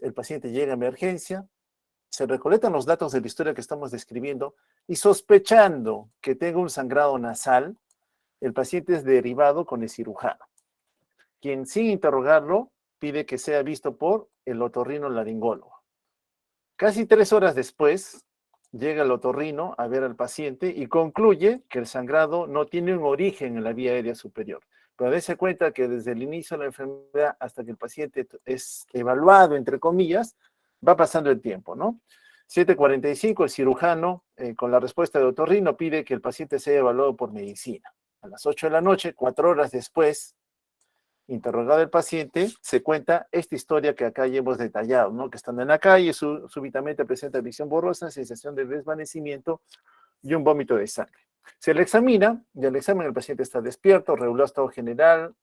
el paciente llega a emergencia, se recolectan los datos de la historia que estamos describiendo y sospechando que tenga un sangrado nasal, el paciente es derivado con el cirujano, quien sin interrogarlo pide que sea visto por el otorrinolaringólogo. Casi 3 horas después, llega el otorrino a ver al paciente y concluye que el sangrado no tiene un origen en la vía aérea superior. Pero dése cuenta que desde el inicio de la enfermedad hasta que el paciente es evaluado, entre comillas, va pasando el tiempo, ¿no? 7:45, el cirujano, con la respuesta del otorrino, pide que el paciente sea evaluado por medicina. A las 8 de la noche, 4 horas después, interrogado el paciente, se cuenta esta historia que acá ya hemos detallado, ¿no? Que estando en la calle, súbitamente presenta visión borrosa, sensación de desvanecimiento y un vómito de sangre. Se le examina, y al examen el paciente está despierto, regular estado general,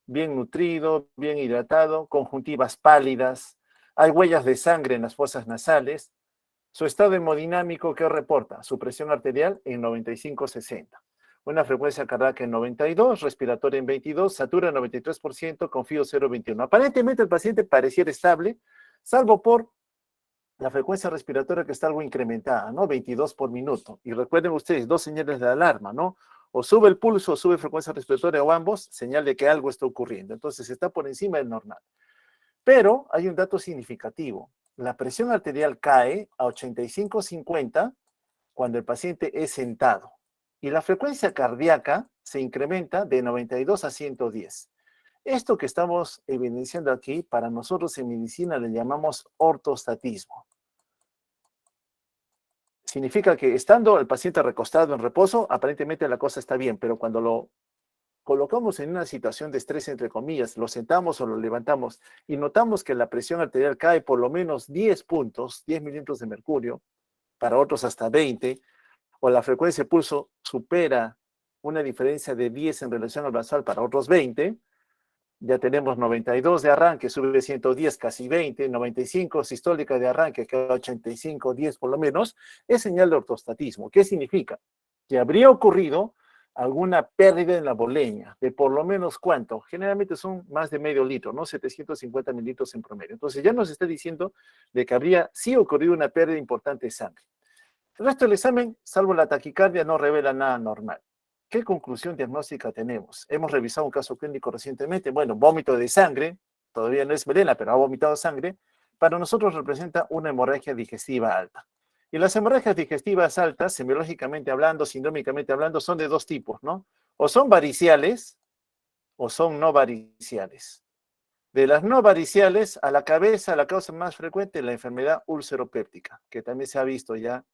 bien nutrido, bien hidratado, conjuntivas pálidas, hay huellas de sangre en las fosas nasales. Su estado hemodinámico, ¿qué reporta? Su presión arterial en 95/60. Una frecuencia cardíaca en 92, respiratoria en 22, satura en 93%, confío 0,21. Aparentemente el paciente pareciera estable, salvo por la frecuencia respiratoria que está algo incrementada, ¿no? 22 por minuto. Y recuerden ustedes, dos señales de alarma, ¿no? O sube el pulso o sube frecuencia respiratoria o ambos, señal de que algo está ocurriendo. Entonces está por encima del normal. Pero hay un dato significativo. La presión arterial cae a 85/50 cuando el paciente es sentado. Y la frecuencia cardíaca se incrementa de 92 a 110. Esto que estamos evidenciando aquí, para nosotros en medicina le llamamos ortostatismo. Significa que estando el paciente recostado en reposo, aparentemente la cosa está bien, pero cuando lo colocamos en una situación de estrés, entre comillas, lo sentamos o lo levantamos y notamos que la presión arterial cae por lo menos 10 puntos, 10 milímetros de mercurio, para otros hasta 20, o la frecuencia de pulso supera una diferencia de 10 en relación al basal para otros 20, ya tenemos 92 de arranque, sube 110, casi 20, 95 sistólica de arranque, que 85, 10 por lo menos, es señal de ortostatismo. ¿Qué significa? Que habría ocurrido alguna pérdida en la bolemia, de por lo menos ¿cuánto? Generalmente son más de medio litro, ¿no? 750 mililitros en promedio. Entonces ya nos está diciendo de que habría sí ocurrido una pérdida importante de sangre. El resto del examen, salvo la taquicardia, no revela nada normal. ¿Qué conclusión diagnóstica tenemos? Hemos revisado un caso clínico recientemente. Bueno, vómito de sangre, todavía no es melena, pero ha vomitado sangre. Para nosotros representa una hemorragia digestiva alta. Y las hemorragias digestivas altas, semiológicamente hablando, sindrómicamente hablando, son de dos tipos, ¿no? O son variciales o son no variciales. De las no variciales, a la cabeza, la causa más frecuente es la enfermedad úlceropéptica, que también se ha visto ya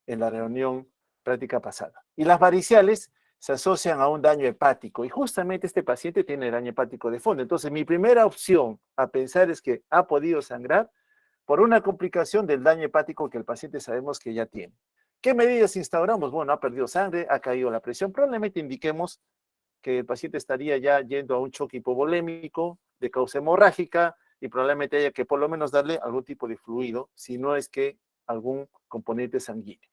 en la reunión práctica pasada. Y las variciales se asocian a un daño hepático y justamente este paciente tiene daño hepático de fondo. Entonces, mi primera opción a pensar es que ha podido sangrar por una complicación del daño hepático que el paciente sabemos que ya tiene. ¿Qué medidas instauramos? Bueno, ha perdido sangre, ha caído la presión. Probablemente indiquemos que el paciente estaría ya yendo a un choque hipovolémico de causa hemorrágica y probablemente haya que por lo menos darle algún tipo de fluido, si no es que algún componente sanguíneo.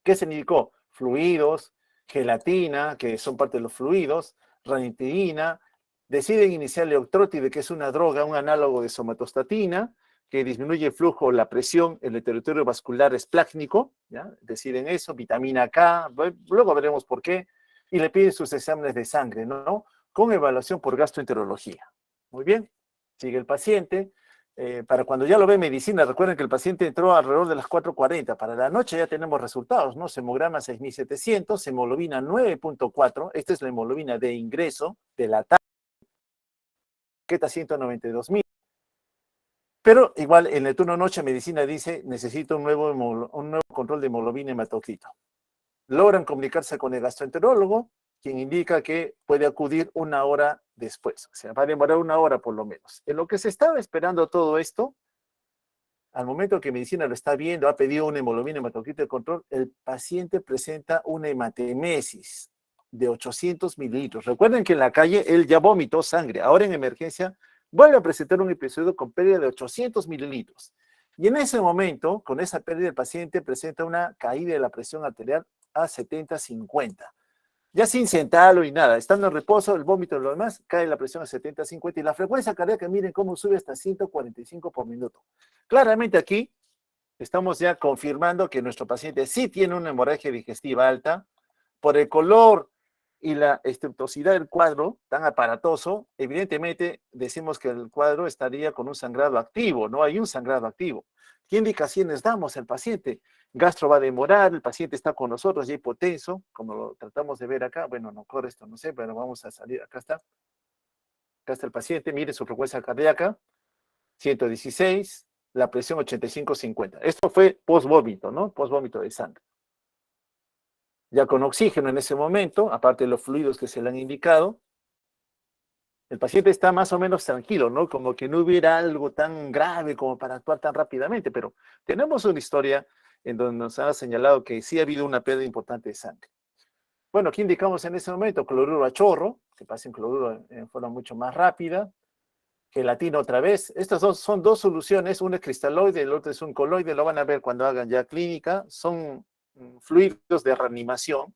¿Qué se indicó? Fluidos, gelatina, que son parte de los fluidos, ranitidina. Deciden iniciar leoctrótide, que es una droga, un análogo de somatostatina, que disminuye el flujo, la presión, el territorio vascular esplácnico, ¿ya? Deciden eso, vitamina K, luego veremos por qué, y le piden sus exámenes de sangre, ¿no? Con evaluación por gastroenterología. Muy bien, sigue el paciente, para cuando ya lo ve medicina, recuerden que el paciente entró alrededor de las 4:40. Para la noche ya tenemos resultados, ¿no? Hemograma 6.700, hemoglobina 9.4. Esta es la hemoglobina de ingreso de la tarde, que está 192.000. Pero igual en el turno noche medicina dice, necesito un nuevo control de hemoglobina y hematocrito. Logran comunicarse con el gastroenterólogo, quien indica que puede acudir 1 hora después. O sea, va a demorar 1 hora por lo menos. En lo que se estaba esperando todo esto, al momento que medicina lo está viendo, ha pedido una hemoglobina hematocrito de control, el paciente presenta una hematemesis de 800 mililitros. Recuerden que en la calle él ya vomitó sangre. Ahora en emergencia vuelve a presentar un episodio con pérdida de 800 mililitros. Y en ese momento, con esa pérdida, el paciente presenta una caída de la presión arterial a 70/50. Ya sin sentarlo y nada, estando en reposo, el vómito y lo demás, cae la presión a 70-50 y la frecuencia cardíaca, miren cómo sube hasta 145 por minuto. Claramente aquí estamos ya confirmando que nuestro paciente sí tiene una hemorragia digestiva alta. Por el color y la estructurosidad del cuadro tan aparatoso, evidentemente decimos que el cuadro estaría con un sangrado activo, no hay un sangrado activo. ¿Qué indicaciones damos al paciente? Gastro va a demorar, el paciente está con nosotros, ya hipotenso, como lo tratamos de ver acá. Bueno, no corre esto, no sé, pero vamos a salir, acá está. Acá está el paciente, mire su frecuencia cardíaca, 116, la presión 85-50. Esto fue post-vómito, ¿no? Post-vómito de sangre. Ya con oxígeno en ese momento, aparte de los fluidos que se le han indicado, el paciente está más o menos tranquilo, ¿no? Como que no hubiera algo tan grave como para actuar tan rápidamente, pero tenemos una historia en donde nos ha señalado que sí ha habido una pérdida importante de sangre. Bueno, ¿qué indicamos en ese momento? Cloruro a chorro, que pasen cloruro en forma mucho más rápida, gelatina otra vez. Estas dos son dos soluciones, una es cristaloide, el otro es un coloide, lo van a ver cuando hagan ya clínica, son fluidos de reanimación.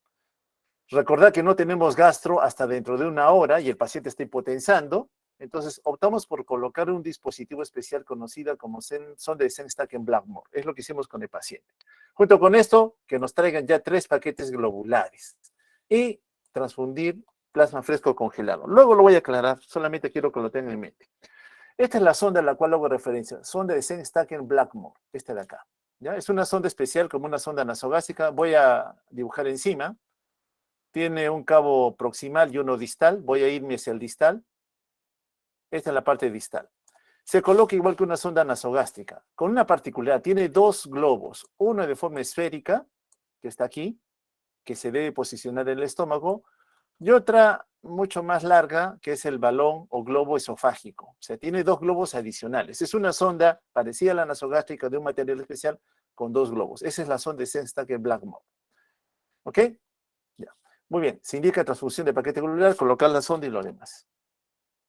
Recordad que no tenemos gastro hasta dentro de una hora y el paciente está hipotensando, entonces optamos por colocar un dispositivo especial conocido como sonda de Senstaken-Blackmore. Es lo que hicimos con el paciente. Junto con esto, que nos traigan ya 3 paquetes globulares y transfundir plasma fresco congelado. Luego lo voy a aclarar, solamente quiero que lo tengan en mente. Esta es la sonda a la cual hago referencia, sonda de Senstaken-Blackmore, esta de acá. ¿Ya? Es una sonda especial como una sonda nasogástrica. Voy a dibujar encima. Tiene un cabo proximal y uno distal. Voy a irme hacia el distal. Esta es la parte distal. Se coloca igual que una sonda nasogástrica, con una particularidad. Tiene dos globos, uno de forma esférica, que está aquí, que se debe posicionar en el estómago, y otra mucho más larga, que es el balón o globo esofágico. O sea, tiene dos globos adicionales. Es una sonda parecida a la nasogástrica de un material especial con dos globos. Esa es la sonda de Senstaken-Blackmore. ¿Ok? Ya. Muy bien. Se indica transfusión de paquete globular, colocar la sonda y lo demás.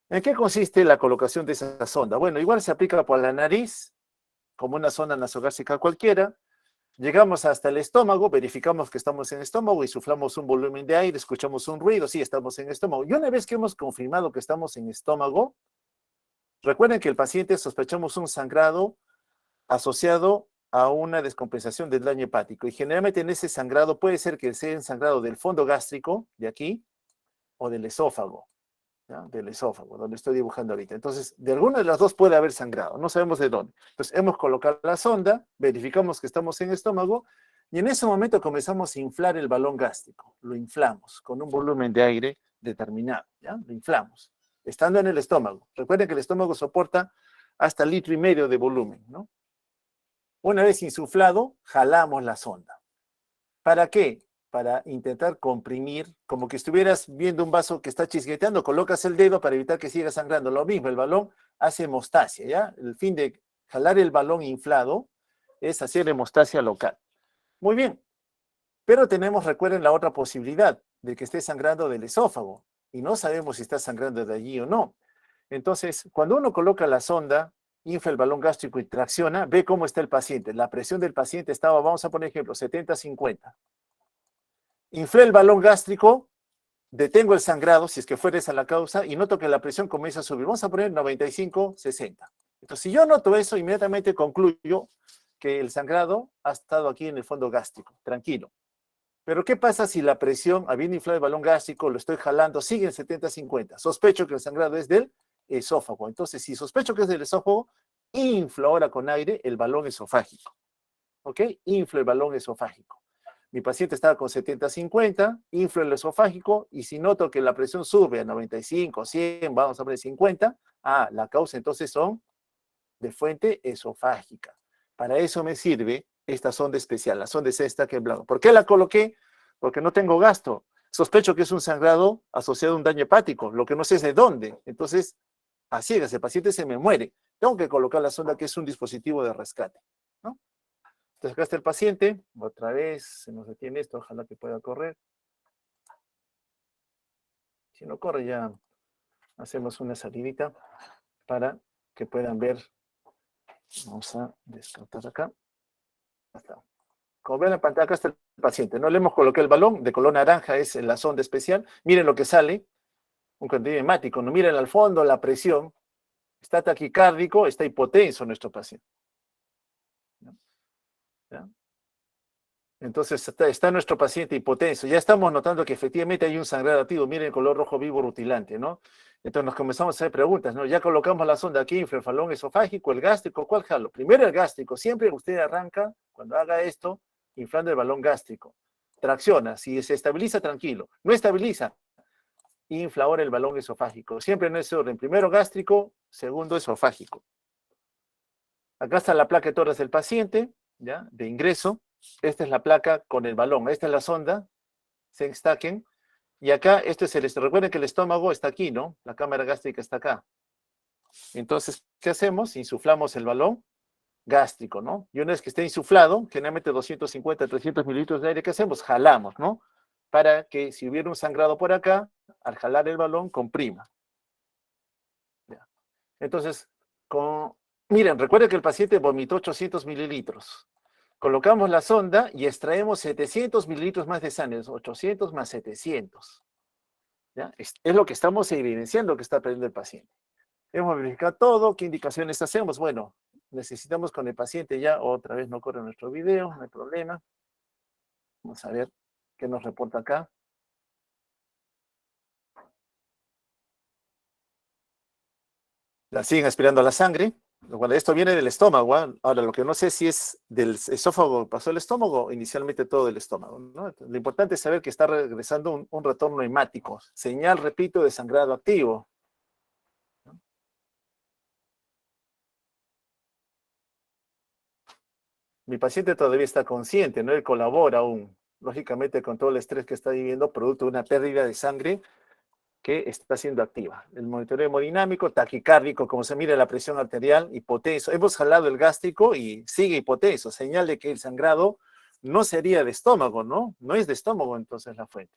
¿En qué consiste la colocación de esa sonda? Bueno, igual se aplica por la nariz, como una sonda nasogástrica cualquiera. Llegamos hasta el estómago, verificamos que estamos en el estómago, insuflamos un volumen de aire, escuchamos un ruido, sí, estamos en el estómago. Y una vez que hemos confirmado que estamos en el estómago, recuerden que el paciente sospechamos un sangrado asociado a una descompensación del daño hepático. Y generalmente en ese sangrado puede ser que sea un sangrado del fondo gástrico, de aquí, o del esófago. ¿Ya? Del esófago, donde estoy dibujando ahorita. Entonces, de alguna de las dos puede haber sangrado, no sabemos de dónde. Entonces, hemos colocado la sonda, verificamos que estamos en el estómago, y en ese momento comenzamos a inflar el balón gástrico. Lo inflamos con un volumen de aire determinado, ¿ya? Lo inflamos, estando en el estómago. Recuerden que el estómago soporta hasta 1,5 litros de volumen, ¿no? Una vez insuflado, jalamos la sonda. ¿Para qué? Para intentar comprimir, como que estuvieras viendo un vaso que está chisgueteando, colocas el dedo para evitar que siga sangrando. Lo mismo, el balón hace hemostasia, ¿ya? El fin de jalar el balón inflado es hacer hemostasia local. Muy bien, pero tenemos, recuerden, la otra posibilidad de que esté sangrando del esófago y no sabemos si está sangrando de allí o no. Entonces, cuando uno coloca la sonda, infla el balón gástrico y tracciona, ve cómo está el paciente. La presión del paciente estaba, vamos a poner ejemplo, 70-50. Inflé el balón gástrico, detengo el sangrado, si es que fuera esa la causa, y noto que la presión comienza a subir. Vamos a poner 95-60. Entonces, si yo noto eso, inmediatamente concluyo que el sangrado ha estado aquí en el fondo gástrico, tranquilo. Pero, ¿qué pasa si la presión, habiendo inflado el balón gástrico, lo estoy jalando, sigue en 70-50? Sospecho que el sangrado es del esófago. Entonces, si sospecho que es del esófago, inflo ahora con aire el balón esofágico. ¿Ok? Inflo el balón esofágico. Mi paciente estaba con 70-50, inflo el esofágico, y si noto que la presión sube a 95, 100, vamos a poner 50, la causa entonces son de fuente esofágica. Para eso me sirve esta sonda especial, la sonda de Senstaken-Blackmore. ¿Por qué la coloqué? Porque no tengo gasto. Sospecho que es un sangrado asociado a un daño hepático, lo que no sé es de dónde. Entonces, a ciegas, el paciente se me muere. Tengo que colocar la sonda, que es un dispositivo de rescate, ¿no? Entonces, acá está el paciente. Otra vez se nos detiene esto. Ojalá que pueda correr. Si no corre, ya hacemos una salidita para que puedan ver. Vamos a descartar acá. Hasta. Como ven en la pantalla, acá está el paciente, ¿no? Le hemos colocado el balón, de color naranja es la sonda especial. Miren lo que sale, un contenido hemático, ¿no? Miren al fondo la presión, está taquicárdico, está hipotenso nuestro paciente. ¿Ya? Entonces está nuestro paciente hipotenso. Ya estamos notando que efectivamente hay un sangrado activo. Miren el color rojo vivo rutilante, ¿no? Entonces nos comenzamos a hacer preguntas, ¿no? Ya colocamos la sonda aquí, infrafalón esofágico, el gástrico, ¿cuál jalo? Primero el gástrico. Siempre usted arranca, cuando haga esto, inflando el balón gástrico. Tracciona. Si se estabiliza, tranquilo. No estabiliza, infla ahora el balón esofágico. Siempre en ese orden. Primero gástrico, segundo esofágico. Acá está la placa de tórax del paciente, ¿ya? De ingreso. Esta es la placa con el balón. Esta es la sonda, Sengstaken. Y acá, esto es el, recuerden que el estómago está aquí, ¿no? La cámara gástrica está acá. Entonces, ¿qué hacemos? Insuflamos el balón gástrico, ¿no? Y una vez que esté insuflado, generalmente 250, 300 mililitros de aire, ¿qué hacemos? Jalamos, ¿no? Para que si hubiera un sangrado por acá, al jalar el balón, comprima. ¿Ya? Entonces, miren, recuerden que el paciente vomitó 800 mililitros. Colocamos la sonda y extraemos 700 mililitros más de sangre, 800 más 700. ¿Ya? Es lo que estamos evidenciando que está perdiendo el paciente. Hemos verificado todo, ¿qué indicaciones hacemos? Bueno, necesitamos con el paciente ya, otra vez no corre nuestro video, no hay problema. Vamos a ver qué nos reporta acá. La siguen aspirando a la sangre. Bueno, esto viene del estómago, ¿eh? Ahora, lo que no sé si es del esófago, pasó el estómago, inicialmente todo del estómago, ¿no? Lo importante es saber que está regresando un retorno hemático, señal, repito, de sangrado activo. Mi paciente todavía está consciente, ¿no? Él colabora aún, lógicamente, con todo el estrés que está viviendo, producto de una pérdida de sangre que está siendo activa. El monitoreo hemodinámico, taquicárdico, como se mira la presión arterial, hipotenso. Hemos jalado el gástrico y sigue hipotenso, señal de que el sangrado no sería de estómago, ¿no? No es de estómago entonces la fuente.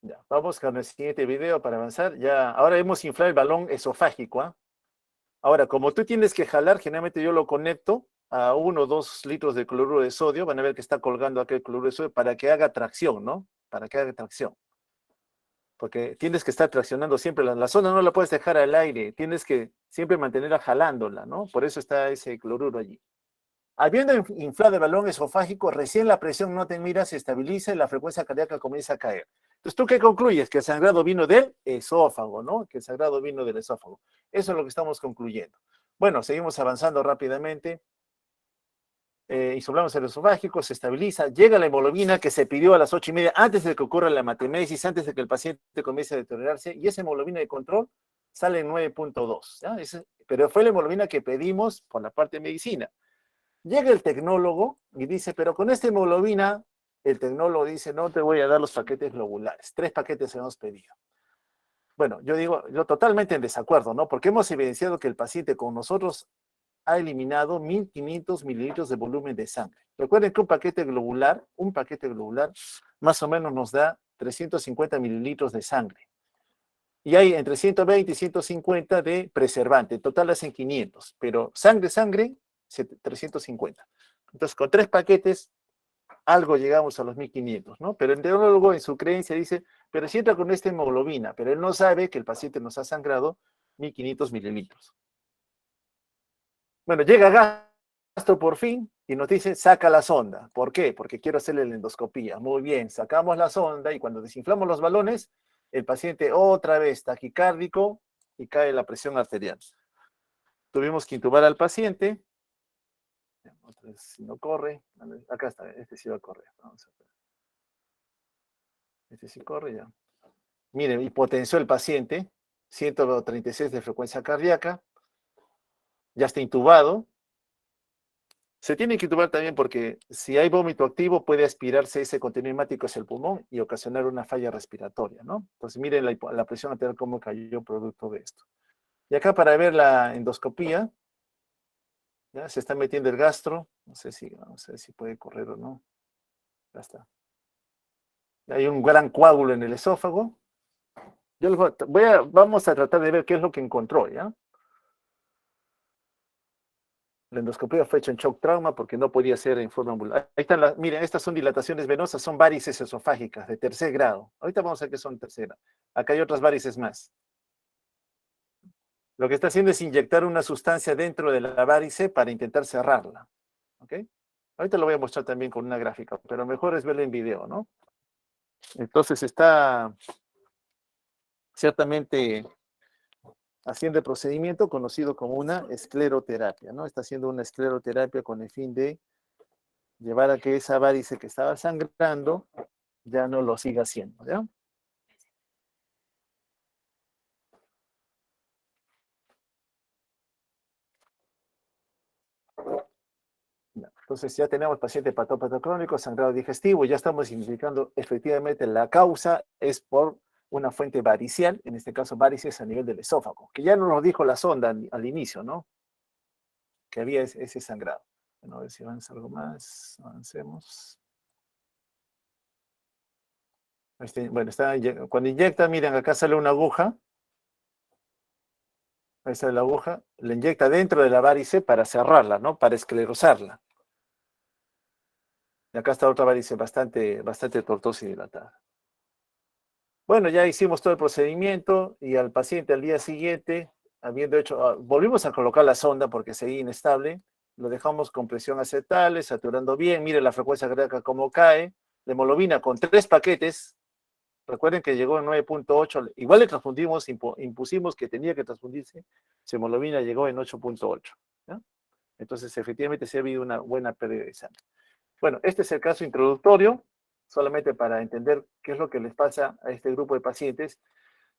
Ya, vamos con el siguiente video para avanzar. Ya, ahora hemos inflado el balón esofágico, ¿ah? Ahora, como tú tienes que jalar, generalmente yo lo conecto a 1 o 2 litros de cloruro de sodio. Van a ver que está colgando aquel cloruro de sodio para que haga tracción, ¿no? Para que haga tracción. Porque tienes que estar traccionando siempre. La zona no la puedes dejar al aire. Tienes que siempre mantenerla jalándola, ¿no? Por eso está ese cloruro allí. Habiendo inflado el balón esofágico, recién la presión no te mira, se estabiliza y la frecuencia cardíaca comienza a caer. Entonces, ¿tú qué concluyes? Que el sangrado vino del esófago, ¿no? Que el sangrado vino del esófago. Eso es lo que estamos concluyendo. Bueno, seguimos avanzando rápidamente. Insuflamos el esofágico, se estabiliza, llega la hemoglobina que se pidió a las 8:30, antes de que ocurra la hematemesis, antes de que el paciente comience a deteriorarse, y esa hemoglobina de control sale en 9.2. Pero fue la hemoglobina que pedimos por la parte de medicina. Llega el tecnólogo y dice, pero con esta hemoglobina, el tecnólogo dice, no te voy a dar los paquetes globulares. 3 paquetes hemos pedido. Bueno, yo digo, yo totalmente en desacuerdo, ¿no? Porque hemos evidenciado que el paciente con nosotros ha eliminado 1.500 mililitros de volumen de sangre. Recuerden que un paquete globular, más o menos nos da 350 mililitros de sangre. Y hay entre 120 y 150 de preservante. En total hacen 500, pero sangre, 350. Entonces, con 3 paquetes, algo llegamos a los 1.500, ¿no? Pero el enterólogo en su creencia dice, pero si entra con esta hemoglobina, pero él no sabe que el paciente nos ha sangrado 1.500 mililitros. Bueno, llega Gastro por fin y nos dice, saca la sonda. ¿Por qué? Porque quiero hacerle la endoscopía. Muy bien, sacamos la sonda y cuando desinflamos los balones, el paciente otra vez taquicárdico y cae la presión arterial. Tuvimos que intubar al paciente. Otra vez, si no corre, acá está, este sí va a correr. Vamos a ver. Este sí corre ya. Miren, hipotensió el paciente, 136 de frecuencia cardíaca, ya está intubado. Se tiene que intubar también porque si hay vómito activo puede aspirarse ese contenido hemático hacia el pulmón y ocasionar una falla respiratoria, ¿no? Entonces miren la presión arterial cómo cayó producto de esto. Y acá para ver la endoscopía, ¿ya? Se está metiendo el gastro, no sé si, vamos a ver si puede correr o no. Ya está. hay un gran coágulo en el esófago. Vamos a tratar de ver qué es lo que encontró, ¿ya? La endoscopia fue hecha en shock trauma porque no podía ser en forma ambulatoria. Ahí están miren, estas son dilataciones venosas, son varices esofágicas de tercer grado. Ahorita vamos a ver qué son tercera. Acá hay otras varices más. Lo que está haciendo es inyectar una sustancia dentro de la varice para intentar cerrarla. ¿Ok? Ahorita lo voy a mostrar también con una gráfica, pero mejor es verlo en video, ¿no? Entonces está ciertamente haciendo el procedimiento conocido como una escleroterapia, ¿no? Está haciendo una escleroterapia con el fin de llevar a que esa varice que estaba sangrando ya no lo siga haciendo, ¿ya? Entonces ya tenemos paciente patópata crónico, sangrado digestivo, ya estamos indicando efectivamente la causa es por una fuente varicial, en este caso varices a nivel del esófago, que ya nos lo dijo la sonda al inicio, ¿no? Que había ese sangrado. Bueno, a ver si avanza algo más, avancemos. Bueno, cuando inyecta, miren, acá sale una aguja, ahí sale la aguja, le inyecta dentro de la varice para cerrarla, ¿no? Para esclerosarla. Y acá está otra varice bastante tortuosa y dilatada. Bueno, ya hicimos todo el procedimiento y al paciente al día siguiente, habiendo hecho, volvimos a colocar la sonda porque seguía inestable, lo dejamos con presión acetales, saturando bien, mire la frecuencia cardíaca cómo cae, la hemoglobina con 3 paquetes, recuerden que llegó en 9.8, igual le transfundimos, impusimos que tenía que transfundirse, su hemoglobina llegó en 8.8. Entonces, efectivamente, se ha habido una buena pérdida de sangre. Bueno, este es el caso introductorio, solamente para entender qué es lo que les pasa a este grupo de pacientes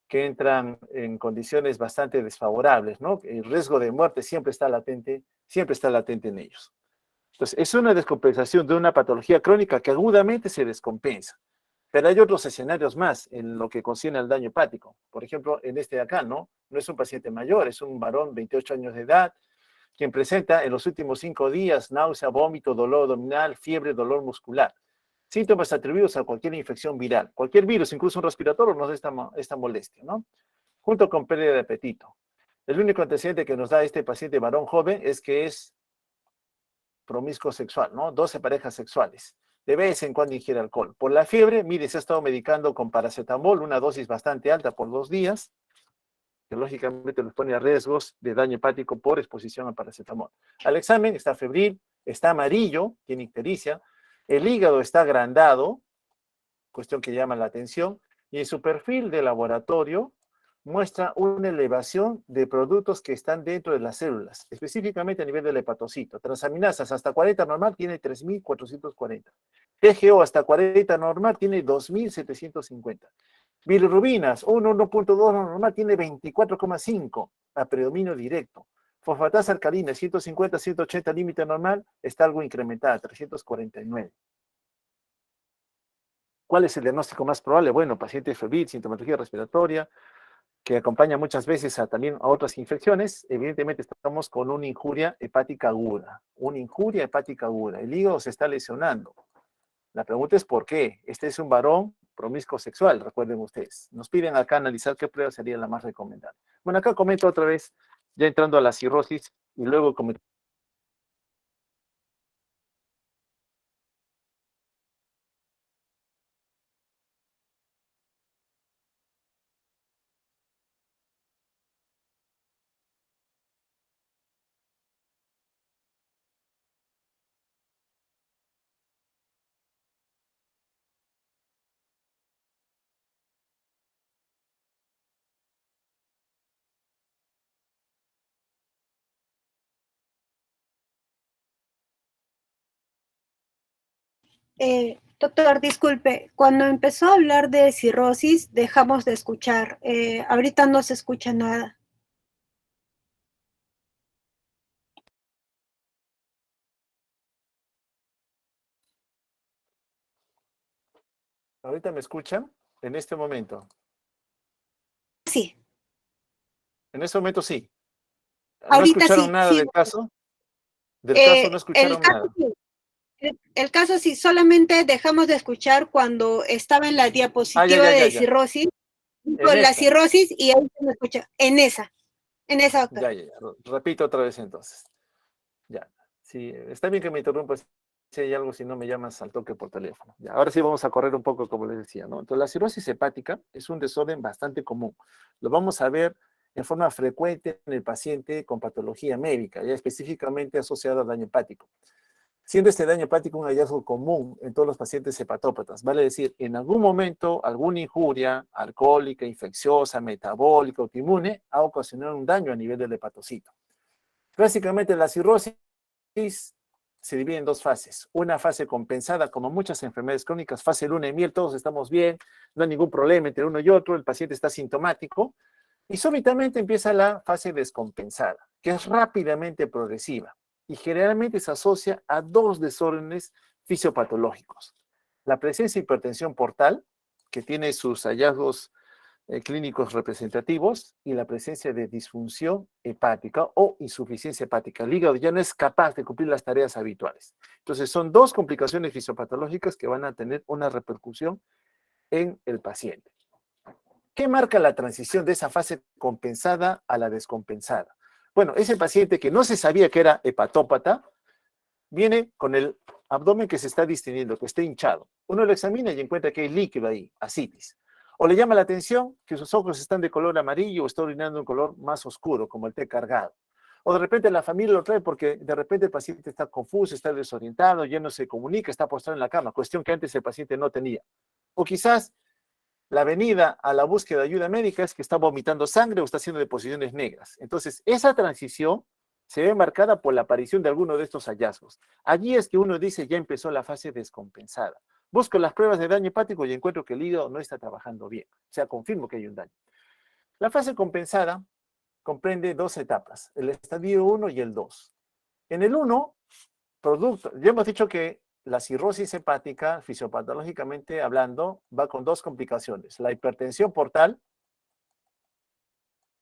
que entran en condiciones bastante desfavorables, ¿no? El riesgo de muerte siempre está latente en ellos. Entonces, es una descompensación de una patología crónica que agudamente se descompensa. Pero hay otros escenarios más en lo que concierne al daño hepático. Por ejemplo, en este de acá, ¿no? No es un paciente mayor, es un varón, 28 años de edad, quien presenta en los últimos 5 días náusea, vómito, dolor abdominal, fiebre, dolor muscular. Síntomas atribuidos a cualquier infección viral. Cualquier virus, incluso un respiratorio, nos da esta molestia, ¿no? Junto con pérdida de apetito. El único antecedente que nos da este paciente varón joven es que es promiscuo sexual, ¿no? 12 parejas sexuales. De vez en cuando ingiere alcohol. Por la fiebre, mire, se ha estado medicando con paracetamol, una dosis bastante alta por 2 días, que lógicamente los pone a riesgos de daño hepático por exposición a paracetamol. Al examen está febril, está amarillo, tiene ictericia, el hígado está agrandado, cuestión que llama la atención, y en su perfil de laboratorio muestra una elevación de productos que están dentro de las células, específicamente a nivel del hepatocito. Transaminasas hasta 40 normal tiene 3.440. TGO hasta 40 normal tiene 2.750. Bilirrubinas, 1.2 normal tiene 24,5 a predominio directo. Fosfatasa alcalina, 150, 180 límite normal, está algo incrementada, 349. ¿Cuál es el diagnóstico más probable? Bueno, paciente febril, sintomatología respiratoria, que acompaña muchas veces también a otras infecciones. Evidentemente estamos con una injuria hepática aguda. Una injuria hepática aguda. El hígado se está lesionando. La pregunta es ¿por qué? Este es un varón promiscuo sexual, recuerden ustedes. Nos piden acá analizar qué prueba sería la más recomendable. Bueno, acá comento otra vez, ya entrando a la cirrosis, y luego comento. Doctor, disculpe, cuando empezó a hablar de cirrosis, dejamos de escuchar. Ahorita no se escucha nada. ¿Ahorita me escuchan? En este momento. Sí, En este momento sí. ¿No ahorita escucharon sí, nada sí. del caso? Del caso no El escucharon caso nada. sí, El caso si solamente dejamos de escuchar cuando estaba en la Ya, diapositiva ya, ya, de ya. cirrosis, En con la esta. cirrosis y ahí se me escucha, en esa, doctor. Ya, ya, ya. Repito otra vez entonces. Ya. Sí, está bien que me interrumpas si hay algo, si no me llamas al toque por teléfono. Ya, ahora sí vamos a correr un poco, como les decía, ¿no? Entonces, la cirrosis hepática es un desorden bastante común. Lo vamos a ver en forma frecuente en el paciente con patología médica, ya específicamente asociado al daño hepático. Siendo este daño hepático un hallazgo común en todos los pacientes hepatópatas, vale decir, en algún momento alguna injuria alcohólica, infecciosa, metabólica, autoinmune ha ocasionado un daño a nivel del hepatocito. Básicamente la cirrosis se divide en dos fases. Una fase compensada, como muchas enfermedades crónicas, fase luna de miel, todos estamos bien, no hay ningún problema entre uno y otro, el paciente está sintomático, y súbitamente empieza la fase descompensada, que es rápidamente progresiva y generalmente se asocia a dos desórdenes fisiopatológicos. La presencia de hipertensión portal, que tiene sus hallazgos clínicos representativos, y la presencia de disfunción hepática o insuficiencia hepática. El hígado ya no es capaz de cumplir las tareas habituales. Entonces, son dos complicaciones fisiopatológicas que van a tener una repercusión en el paciente. ¿Qué marca la transición de esa fase compensada a la descompensada? Bueno, ese paciente que no se sabía que era hepatópata, viene con el abdomen que se está distendiendo, que está hinchado. Uno lo examina y encuentra que hay líquido ahí, ascitis. O le llama la atención que sus ojos están de color amarillo o está orinando un color más oscuro, como el té cargado. O de repente la familia lo trae porque de repente el paciente está confuso, está desorientado, ya no se comunica, está postrado en la cama, cuestión que antes el paciente no tenía. O quizás la venida a la búsqueda de ayuda médica es que está vomitando sangre o está haciendo deposiciones negras. Entonces, esa transición se ve marcada por la aparición de alguno de estos hallazgos. Allí es que uno dice, ya empezó la fase descompensada. Busco las pruebas de daño hepático y encuentro que el hígado no está trabajando bien. O sea, confirmo que hay un daño. La fase compensada comprende dos etapas, el estadio 1 y el 2. En el 1, producto, ya hemos dicho que la cirrosis hepática, fisiopatológicamente hablando, va con dos complicaciones. La hipertensión portal,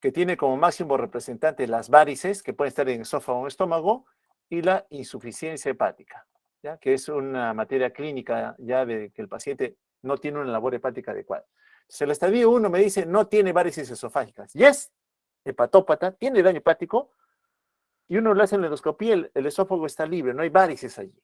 que tiene como máximo representante las varices, que pueden estar en esófago o estómago, y la insuficiencia hepática, ¿ya? Que es una materia clínica ya de que el paciente no tiene una labor hepática adecuada. Entonces, el estadio 1 me dice, no tiene varices esofágicas. Yes, hepatópata, tiene daño hepático, y uno le hace la endoscopía, el esófago está libre, no hay varices allí.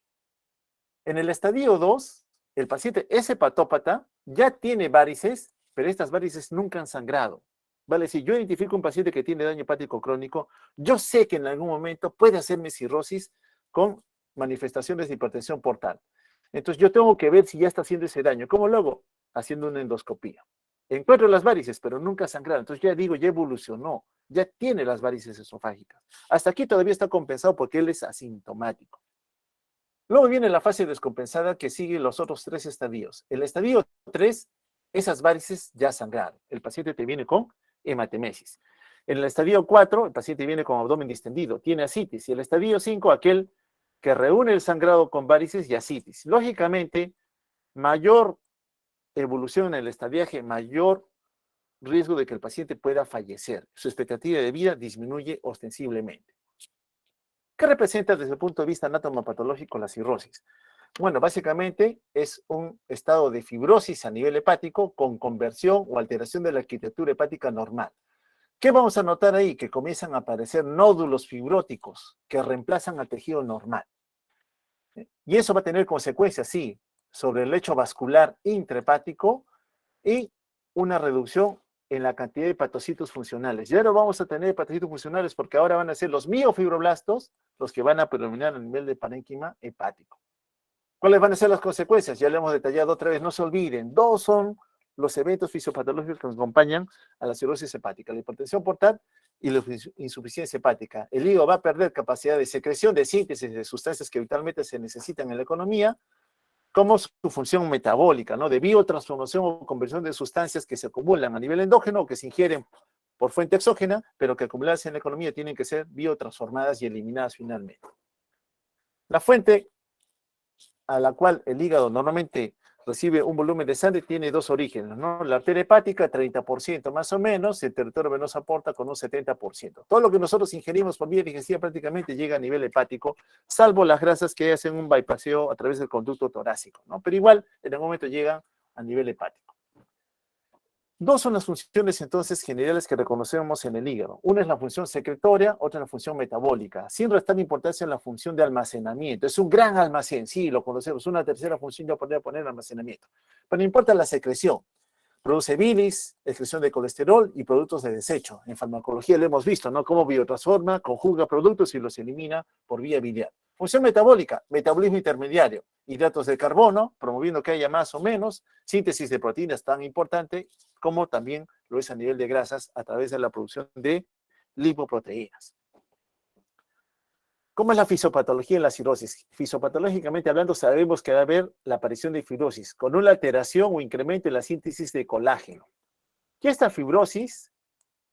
En el estadio 2, el paciente es hepatópata, ya tiene varices, pero estas varices nunca han sangrado. Vale, si yo identifico un paciente que tiene daño hepático crónico, yo sé que en algún momento puede hacerme cirrosis con manifestaciones de hipertensión portal. Entonces yo tengo que ver si ya está haciendo ese daño. ¿Cómo lo hago? Haciendo una endoscopía. Encuentro las varices, pero nunca sangrado. Entonces ya digo, ya evolucionó, ya tiene las varices esofágicas. Hasta aquí todavía está compensado porque él es asintomático. Luego viene la fase descompensada que sigue los otros tres estadios. El estadio 3, esas varices ya sangraron. El paciente te viene con hematemesis. En el estadio 4, el paciente viene con abdomen distendido, tiene ascitis. Y el estadio 5, aquel que reúne el sangrado con varices y ascitis. Lógicamente, mayor evolución en el estadiaje, mayor riesgo de que el paciente pueda fallecer. Su expectativa de vida disminuye ostensiblemente. ¿Qué representa desde el punto de vista anatomopatológico la cirrosis? Bueno, básicamente es un estado de fibrosis a nivel hepático con conversión o alteración de la arquitectura hepática normal. ¿Qué vamos a notar ahí? Que comienzan a aparecer nódulos fibróticos que reemplazan al tejido normal. Y eso va a tener consecuencias, sí, sobre el lecho vascular intrahepático y una reducción en la cantidad de hepatocitos funcionales. Ya no vamos a tener hepatocitos funcionales porque ahora van a ser los miofibroblastos los que van a predominar a nivel de parénquima hepático. ¿Cuáles van a ser las consecuencias? Ya lo hemos detallado otra vez, no se olviden, dos son los eventos fisiopatológicos que acompañan a la cirrosis hepática, la hipertensión portal y la insuficiencia hepática. El hígado va a perder capacidad de secreción, de síntesis de sustancias que vitalmente se necesitan en la economía, como su función metabólica, ¿no? De biotransformación o conversión de sustancias que se acumulan a nivel endógeno o que se ingieren por fuente exógena, pero que acumuladas en la economía tienen que ser biotransformadas y eliminadas finalmente. La fuente a la cual el hígado normalmente recibe un volumen de sangre, tiene dos orígenes, ¿no? La arteria hepática, 30% más o menos, el territorio venoso aporta con un 70%. Todo lo que nosotros ingerimos por vía digestiva prácticamente llega a nivel hepático, salvo las grasas que hacen un bypasseo a través del conducto torácico, ¿no? Pero igual, en algún momento llegan a nivel hepático. Dos son las funciones entonces generales que reconocemos en el hígado. Una es la función secretoria, otra es la función metabólica, sin restar importancia en la función de almacenamiento. Es un gran almacén, sí, lo conocemos. Una tercera función yo podría poner almacenamiento. Pero no importa la secreción. Produce bilis, excreción de colesterol y productos de desecho. En farmacología lo hemos visto, ¿no? Cómo biotransforma, conjuga productos y los elimina por vía biliar. Función metabólica, metabolismo intermediario, hidratos de carbono, promoviendo que haya más o menos, síntesis de proteínas tan importante como también lo es a nivel de grasas a través de la producción de lipoproteínas. ¿Cómo es la fisiopatología en la cirrosis? Fisiopatológicamente hablando, sabemos que va a haber la aparición de fibrosis con una alteración o incremento en la síntesis de colágeno. Y esta fibrosis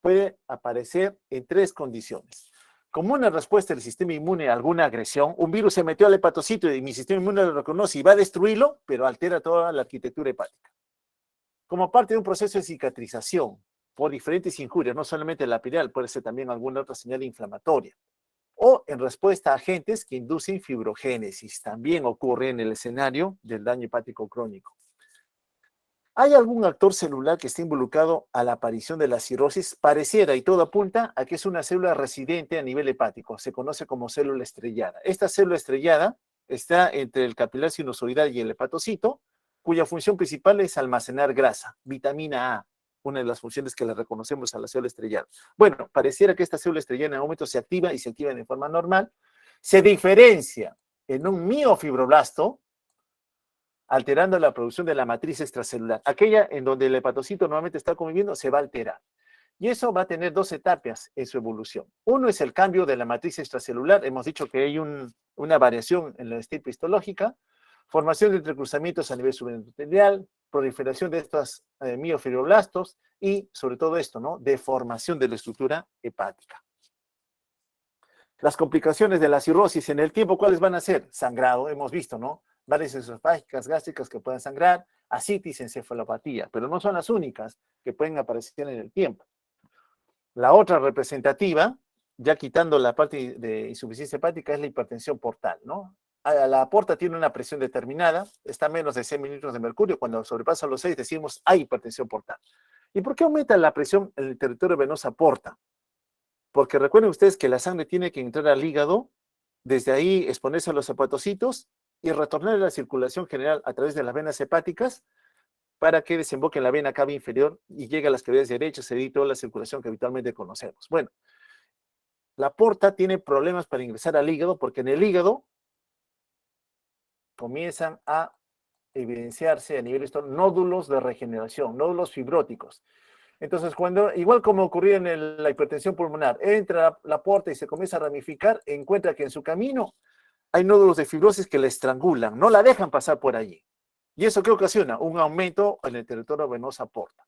puede aparecer en tres condiciones. Como una respuesta del sistema inmune a alguna agresión, un virus se metió al hepatocito y mi sistema inmune lo reconoce y va a destruirlo, pero altera toda la arquitectura hepática. Como parte de un proceso de cicatrización por diferentes injurias, no solamente la lapiral, puede ser también alguna otra señal inflamatoria. O en respuesta a agentes que inducen fibrogénesis. También ocurre en el escenario del daño hepático crónico. ¿Hay algún actor celular que esté involucrado a la aparición de la cirrosis? Pareciera y todo apunta a que es una célula residente a nivel hepático. Se conoce como célula estrellada. Esta célula estrellada está entre el capilar sinusoidal y el hepatocito, cuya función principal es almacenar grasa, vitamina A, una de las funciones que le reconocemos a la célula estrellada. Bueno, pareciera que esta célula estrellada en algún momento se activa y se activa de forma normal. Se diferencia en un miofibroblasto, alterando la producción de la matriz extracelular. Aquella en donde el hepatocito normalmente está conviviendo se va a alterar. Y eso va a tener dos etapas en su evolución. Uno es el cambio de la matriz extracelular. Hemos dicho que hay una variación en la estirpe histológica, formación de entrecruzamientos a nivel subendotelial, proliferación de estos miofibroblastos y, sobre todo esto, ¿no? Deformación de la estructura hepática. Las complicaciones de la cirrosis en el tiempo, ¿cuáles van a ser? Sangrado, hemos visto, ¿no? Varices esofágicas, gástricas que pueden sangrar, ascitis, encefalopatía, pero no son las únicas que pueden aparecer en el tiempo. La otra representativa, ya quitando la parte de insuficiencia hepática, es la hipertensión portal, ¿no? La porta tiene una presión determinada, está a menos de 6 mililitros de mercurio, cuando sobrepasa los 6 decimos hay hipertensión portal. ¿Y por qué aumenta la presión en el territorio venoso porta? Porque recuerden ustedes que la sangre tiene que entrar al hígado, desde ahí exponerse a los hepatocitos y retornar a la circulación general a través de las venas hepáticas para que desemboque en la vena cava inferior y llegue a las cavidades derechas, y toda la circulación que habitualmente conocemos. Bueno, la porta tiene problemas para ingresar al hígado porque en el hígado comienzan a evidenciarse a nivel de nódulos de regeneración, nódulos fibróticos. Entonces, igual como ocurría en la hipertensión pulmonar, entra la porta y se comienza a ramificar, encuentra que en su camino hay nódulos de fibrosis que la estrangulan, no la dejan pasar por allí. ¿Y eso qué ocasiona? Un aumento en el territorio venoso porta.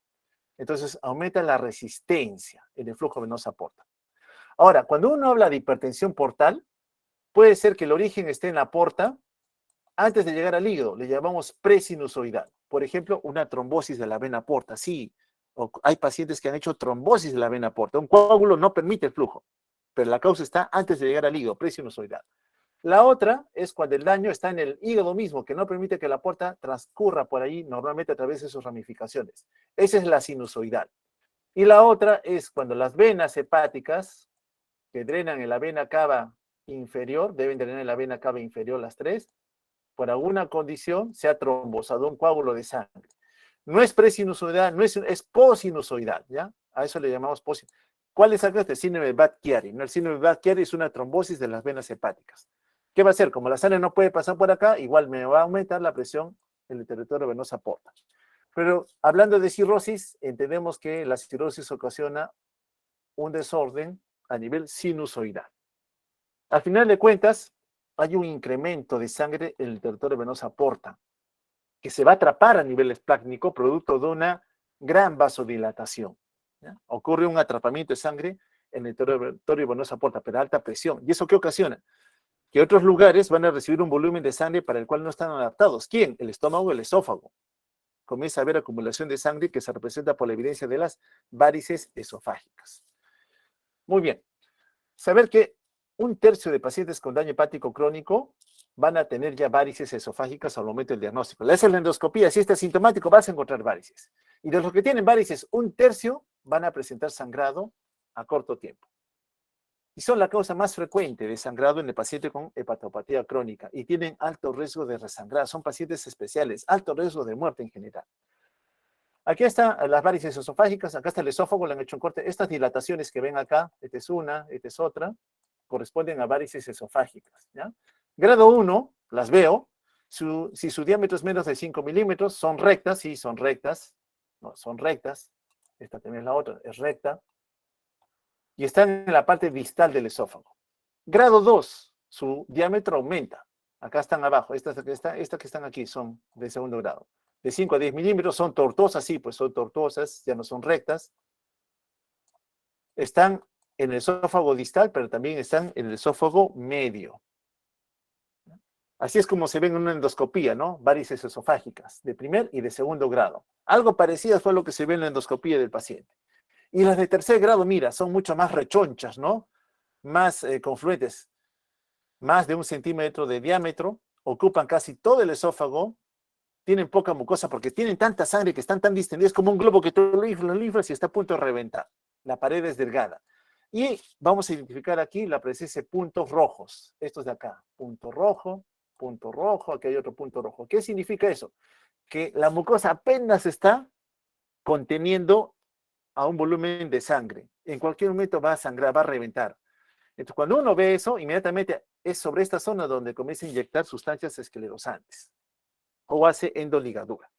Entonces, aumenta la resistencia en el flujo venoso porta. Ahora, cuando uno habla de hipertensión portal, puede ser que el origen esté en la porta antes de llegar al hígado, le llamamos presinusoidal. Por ejemplo, una trombosis de la vena porta. Sí, hay pacientes que han hecho trombosis de la vena porta. Un coágulo no permite el flujo, pero la causa está antes de llegar al hígado, presinusoidal. La otra es cuando el daño está en el hígado mismo, que no permite que la porta transcurra por ahí normalmente a través de sus ramificaciones. Esa es la sinusoidal. Y la otra es cuando las venas hepáticas que drenan en la vena cava inferior, deben drenar en la vena cava inferior las tres, por alguna condición se ha trombosado un coágulo de sangre. No es presinusoidal, es posinusoidal, ¿ya? A eso le llamamos posinusoidal. ¿Cuál es el síndrome de Budd-Chiari? El síndrome de Budd-Chiari es una trombosis de las venas hepáticas. ¿Qué va a hacer? Como la sangre no puede pasar por acá, igual me va a aumentar la presión en el territorio venoso porta. Pero hablando de cirrosis, entendemos que la cirrosis ocasiona un desorden a nivel sinusoidal. Al final de cuentas, hay un incremento de sangre en el territorio venoso porta, que se va a atrapar a nivel esplácnico producto de una gran vasodilatación. ¿Ya? Ocurre un atrapamiento de sangre en el territorio venoso porta, pero a alta presión. ¿Y eso qué ocasiona? que otros lugares van a recibir un volumen de sangre para el cual no están adaptados. ¿Quién? El estómago, el esófago. Comienza a haber acumulación de sangre que se representa por la evidencia de las varices esofágicas. Muy bien. Saber que 1/3 de pacientes con daño hepático crónico van a tener ya varices esofágicas al momento del diagnóstico. Le haces la endoscopía, si está asintomático vas a encontrar varices. Y de los que tienen varices, 1/3 van a presentar sangrado a corto tiempo. Y son la causa más frecuente de sangrado en el paciente con hepatopatía crónica y tienen alto riesgo de resangrar. Son pacientes especiales, alto riesgo de muerte en general. Aquí están las varices esofágicas, acá está el esófago, le han hecho un corte. Estas dilataciones que ven acá, esta es una, esta es otra, corresponden a varices esofágicas, ¿ya? Grado 1, las veo, si su diámetro es menos de 5 milímetros, son rectas, sí, son rectas, no, son rectas, esta también es la otra, es recta, y están en la parte distal del esófago. Grado 2, su diámetro aumenta, acá están abajo, estas que están aquí son de segundo grado. De 5 a 10 milímetros son tortuosas, sí, pues son tortuosas, ya no son rectas. Están en el esófago distal, pero también están en el esófago medio. Así es como se ven en una endoscopía, ¿no? Varices esofágicas, de primer y de segundo grado. Algo parecido fue lo que se ve en la endoscopía del paciente. Y las de tercer grado, mira, son mucho más rechonchas, ¿no? Más confluentes, más de 1 centímetro de diámetro, ocupan casi todo el esófago, tienen poca mucosa porque tienen tanta sangre que están tan distendidas como un globo que tú lo inflas y está a punto de reventar. La pared es delgada. Y vamos a identificar aquí la presencia de puntos rojos. Estos de acá, punto rojo, aquí hay otro punto rojo. ¿Qué significa eso? Que la mucosa apenas está conteniendo a un volumen de sangre. En cualquier momento va a sangrar, va a reventar. Entonces, cuando uno ve eso, inmediatamente es sobre esta zona donde comienza a inyectar sustancias esclerosantes o hace endoligadura.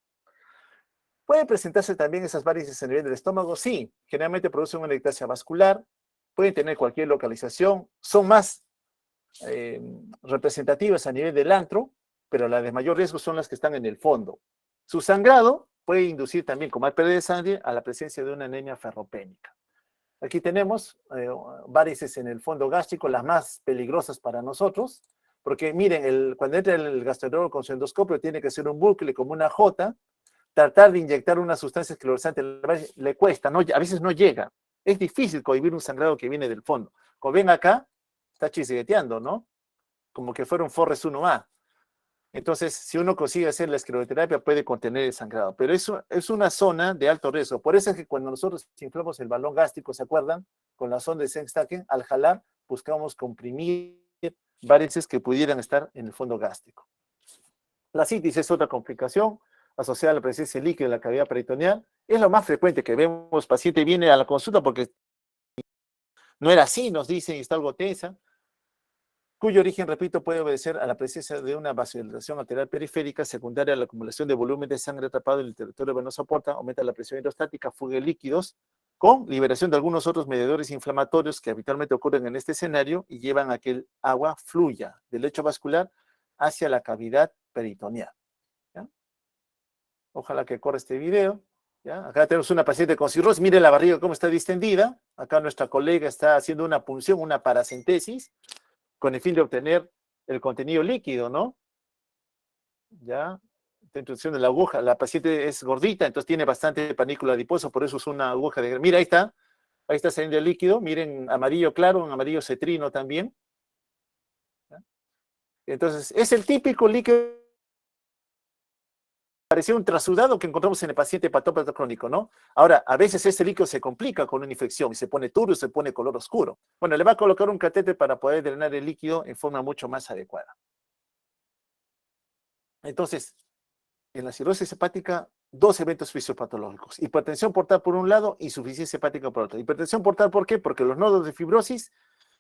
¿Puede presentarse también esas varices a nivel del estómago? Sí, generalmente producen una ectasia vascular, pueden tener cualquier localización, son más representativas a nivel del antro, pero las de mayor riesgo son las que están en el fondo. Su sangrado puede inducir también, como hay pérdida de sangre, a la presencia de una anemia ferropénica. Aquí tenemos varices en el fondo gástrico, las más peligrosas para nosotros, porque miren, cuando entra el gastroenterólogo con su endoscopio tiene que hacer un bucle como una J, tratar de inyectar una sustancia esclerosante le cuesta, no, a veces no llega. Es difícil cohibir un sangrado que viene del fondo. Como ven acá, está chisgueteando, ¿no? Como que fuera un Forres 1A. Entonces, si uno consigue hacer la escleroterapia, puede contener el sangrado. Pero eso es una zona de alto riesgo. Por eso es que cuando nosotros inflamos el balón gástrico, ¿se acuerdan? Con la sonda de Sengstaken, al jalar, buscamos comprimir varices que pudieran estar en el fondo gástrico. La citis es otra complicación asociada a la presencia de líquido en la cavidad peritoneal. Es lo más frecuente que vemos. Paciente viene a la consulta porque no era así, nos dicen, y está algo tensa, cuyo origen, repito, puede obedecer a la presencia de una vasodilatación arterial periférica secundaria a la acumulación de volumen de sangre atrapado en el territorio venoso porta, aumenta la presión hidrostática, fuga de líquidos, con liberación de algunos otros mediadores inflamatorios que habitualmente ocurren en este escenario y llevan a que el agua fluya del lecho vascular hacia la cavidad peritoneal. ¿Ya? Ojalá que corra este video. ¿Ya? Acá tenemos una paciente con cirrosis. Mire la barriga cómo está distendida. Acá nuestra colega está haciendo una punción, una paracentesis, con el fin de obtener el contenido líquido, ¿no? Ya, esta introducción de la aguja. La paciente es gordita, entonces tiene bastante panícula adiposa, por eso es una aguja de... Mira, ahí está saliendo el líquido. Miren, amarillo claro, un amarillo cetrino también. ¿Ya? Entonces, es el típico líquido parecía un trasudado que encontramos en el paciente hepatópata crónico, ¿no? Ahora, a veces ese líquido se complica con una infección y se pone turbio, se pone color oscuro. Bueno, le va a colocar un catéter para poder drenar el líquido en forma mucho más adecuada. Entonces, en la cirrosis hepática, dos eventos fisiopatológicos. Hipertensión portal por un lado, insuficiencia hepática por otro. Hipertensión portal, ¿por qué? Porque los nodos de fibrosis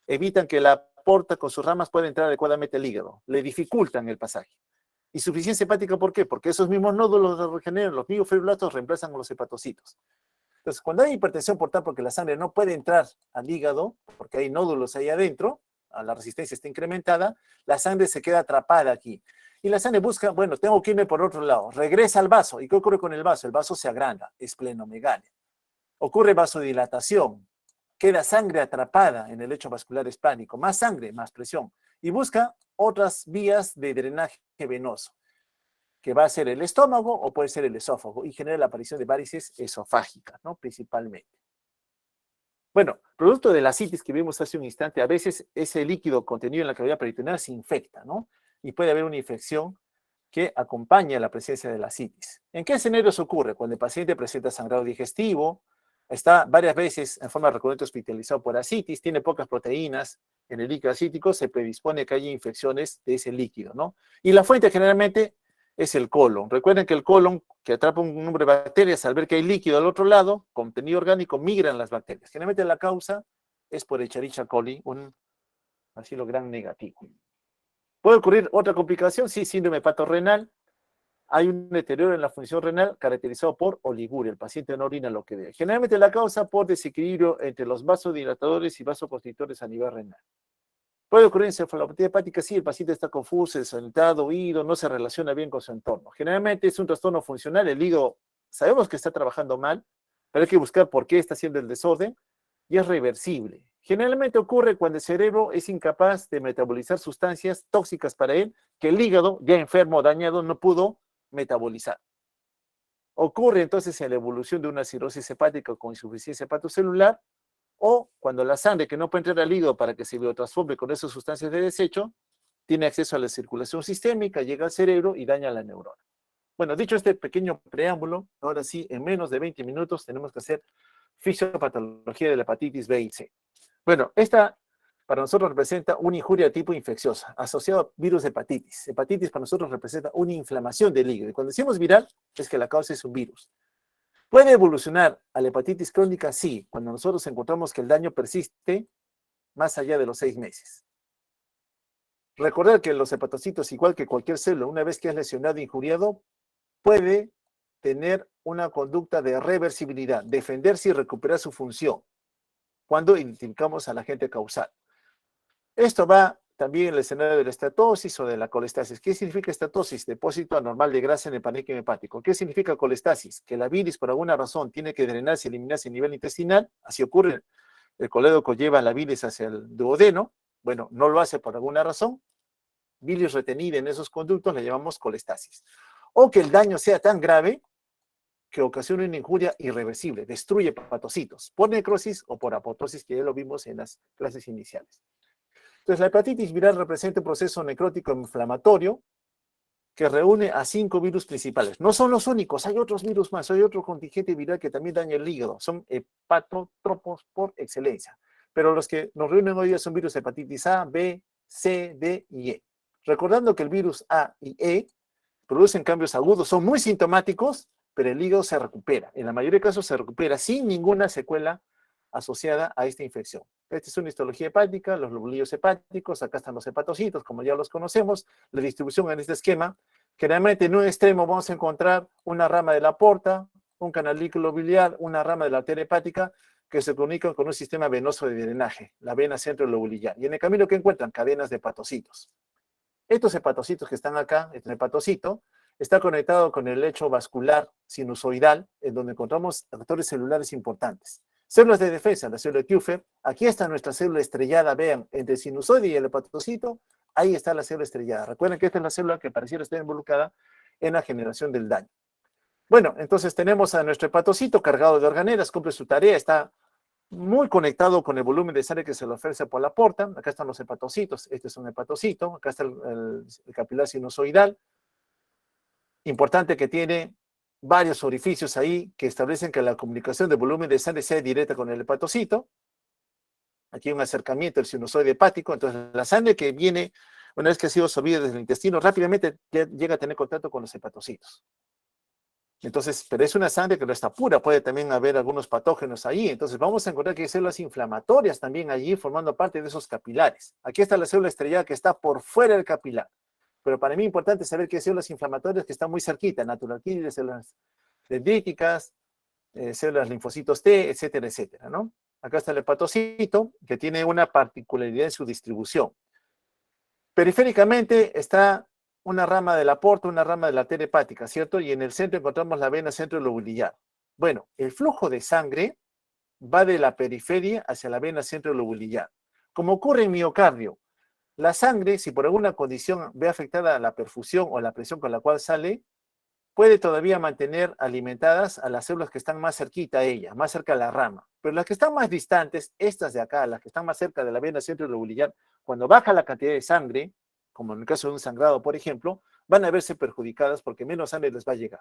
evitan que la porta con sus ramas pueda entrar adecuadamente al hígado. Le dificultan el pasaje. Insuficiencia hepática, ¿por qué? Porque esos mismos nódulos los regeneran, los miofibroblastos reemplazan a los hepatocitos. Entonces, cuando hay hipertensión portal porque la sangre no puede entrar al hígado, porque hay nódulos ahí adentro, la resistencia está incrementada, la sangre se queda atrapada aquí. Y la sangre busca, bueno, tengo que irme por otro lado, regresa al vaso. ¿Y qué ocurre con el vaso? El vaso se agranda, esplenomegalia. Ocurre vasodilatación, queda sangre atrapada en el lecho vascular hispánico, más sangre, más presión. y busca otras vías de drenaje venoso, que va a ser el estómago o puede ser el esófago, y genera la aparición de varices esofágicas, ¿no? Principalmente. Bueno, producto de la ascitis que vimos hace un instante, a veces ese líquido contenido en la cavidad peritoneal se infecta, ¿no? Y puede haber una infección que acompaña la presencia de la ascitis. ¿En qué escenarios ocurre? Cuando el paciente presenta sangrado digestivo, está varias veces en forma recurrente hospitalizado por ascitis, tiene pocas proteínas en el líquido acítico, se predispone a que haya infecciones de ese líquido, ¿no? Y la fuente generalmente es el colon. Recuerden que el colon, que atrapa un número de bacterias, al ver que hay líquido al otro lado, contenido orgánico, migran las bacterias. Generalmente la causa es por Escherichia coli, un bacilo gram negativo. ¿Puede ocurrir otra complicación? Sí, síndrome hepatorrenal. Hay un deterioro en la función renal caracterizado por oliguria. El paciente no orina lo que debe. Generalmente la causa por desequilibrio entre los vasodilatadores y vasoconstrictores a nivel renal. Puede ocurrir encefalopatía hepática, sí, el paciente está confuso, desorientado, oído, no se relaciona bien con su entorno. Generalmente es un trastorno funcional, el hígado sabemos que está trabajando mal, pero hay que buscar por qué está haciendo el desorden y es reversible. Generalmente ocurre cuando el cerebro es incapaz de metabolizar sustancias tóxicas para él, que el hígado, ya enfermo o dañado, no pudo metabolizar. Ocurre entonces en la evolución de una cirrosis hepática con insuficiencia hepatocelular, o cuando la sangre que no puede entrar al hígado para que se biotransforme con esas sustancias de desecho, tiene acceso a la circulación sistémica, llega al cerebro y daña la neurona. Bueno, dicho este pequeño preámbulo, ahora sí, en menos de 20 minutos tenemos que hacer fisiopatología de la hepatitis B y C. Bueno, esta para nosotros representa una injuria de tipo infecciosa, asociada a virus de hepatitis. Hepatitis para nosotros representa una inflamación del hígado. Y cuando decimos viral, es que la causa es un virus. ¿Puede evolucionar a la hepatitis crónica? Sí, cuando nosotros encontramos que el daño persiste más allá de los 6 meses. Recordar que los hepatocitos, igual que cualquier célula, una vez que es lesionado e injuriado, puede tener una conducta de reversibilidad, defenderse y recuperar su función cuando identificamos al agente causal. Esto va también en el escenario de la estatosis o de la colestasis. ¿Qué significa estatosis? Depósito anormal de grasa en el parénquima hepático. ¿Qué significa colestasis? Que la bilis por alguna razón tiene que drenarse y eliminarse a nivel intestinal. Así ocurre, el colédoco lleva la bilis hacia el duodeno. Bueno, no lo hace por alguna razón. Bilis retenida en esos conductos la llamamos colestasis. O que el daño sea tan grave que ocasiona una injuria irreversible, destruye hepatocitos, por necrosis o por apoptosis, que ya lo vimos en las clases iniciales. Entonces, la hepatitis viral representa un proceso necrótico inflamatorio que reúne a 5 virus principales. No son los únicos, hay otros virus más, hay otro contingente viral que también daña el hígado. Son hepatotropos por excelencia. Pero los que nos reúnen hoy día son virus de hepatitis A, B, C, D y E. Recordando que el virus A y E producen cambios agudos, son muy sintomáticos, pero el hígado se recupera. En la mayoría de casos se recupera sin ninguna secuela asociada a esta infección. Esta es una histología hepática, los lobulillos hepáticos, acá están los hepatocitos, como ya los conocemos, la distribución en este esquema. Generalmente en un extremo vamos a encontrar una rama de la porta, un canalículo biliar, una rama de la arteria hepática que se comunican con un sistema venoso de drenaje, la vena centrolobulillar. Y en el camino que encuentran cadenas de hepatocitos. Estos hepatocitos que están acá, este hepatocito, está conectado con el lecho vascular sinusoidal, en donde encontramos factores celulares importantes. Células de defensa, la célula de Kupffer. Aquí está nuestra célula estrellada, vean, entre el sinusoide y el hepatocito, ahí está la célula estrellada. Recuerden que esta es la célula que pareciera estar involucrada en la generación del daño. Bueno, entonces tenemos a nuestro hepatocito cargado de organelas, cumple su tarea, está muy conectado con el volumen de sangre que se le ofrece por la porta. Acá están los hepatocitos, este es un hepatocito, acá está el capilar sinusoidal. Importante que tiene varios orificios ahí que establecen que la comunicación del volumen de sangre sea directa con el hepatocito. Aquí hay un acercamiento del sinusoide hepático, entonces la sangre que viene, una vez que ha sido absorbida desde el intestino, rápidamente llega a tener contacto con los hepatocitos. Entonces, pero es una sangre que no está pura, puede también haber algunos patógenos ahí, entonces vamos a encontrar que hay células inflamatorias también allí formando parte de esos capilares. Aquí está la célula estrellada que está por fuera del capilar, pero para mí es importante saber que hay células inflamatorias que están muy cerquita, natural killer, células dendríticas, células linfocitos T, etcétera, etcétera, ¿no? Acá está el hepatocito, que tiene una particularidad en su distribución. Periféricamente está una rama de la porta, una rama de la arteria hepática, ¿cierto? Y en el centro encontramos la vena centrolobulillar. Bueno, el flujo de sangre va de la periferia hacia la vena centrolobulillar. Como ocurre en miocardio, La sangre, si por alguna condición ve afectada la perfusión o la presión con la cual sale, puede todavía mantener alimentadas a las células que están más cerquita a ella, más cerca a la rama. Pero las que están más distantes, estas de acá, las que están más cerca de la vena centroglobulillar, cuando baja la cantidad de sangre, como en el caso de un sangrado, por ejemplo, van a verse perjudicadas porque menos sangre les va a llegar.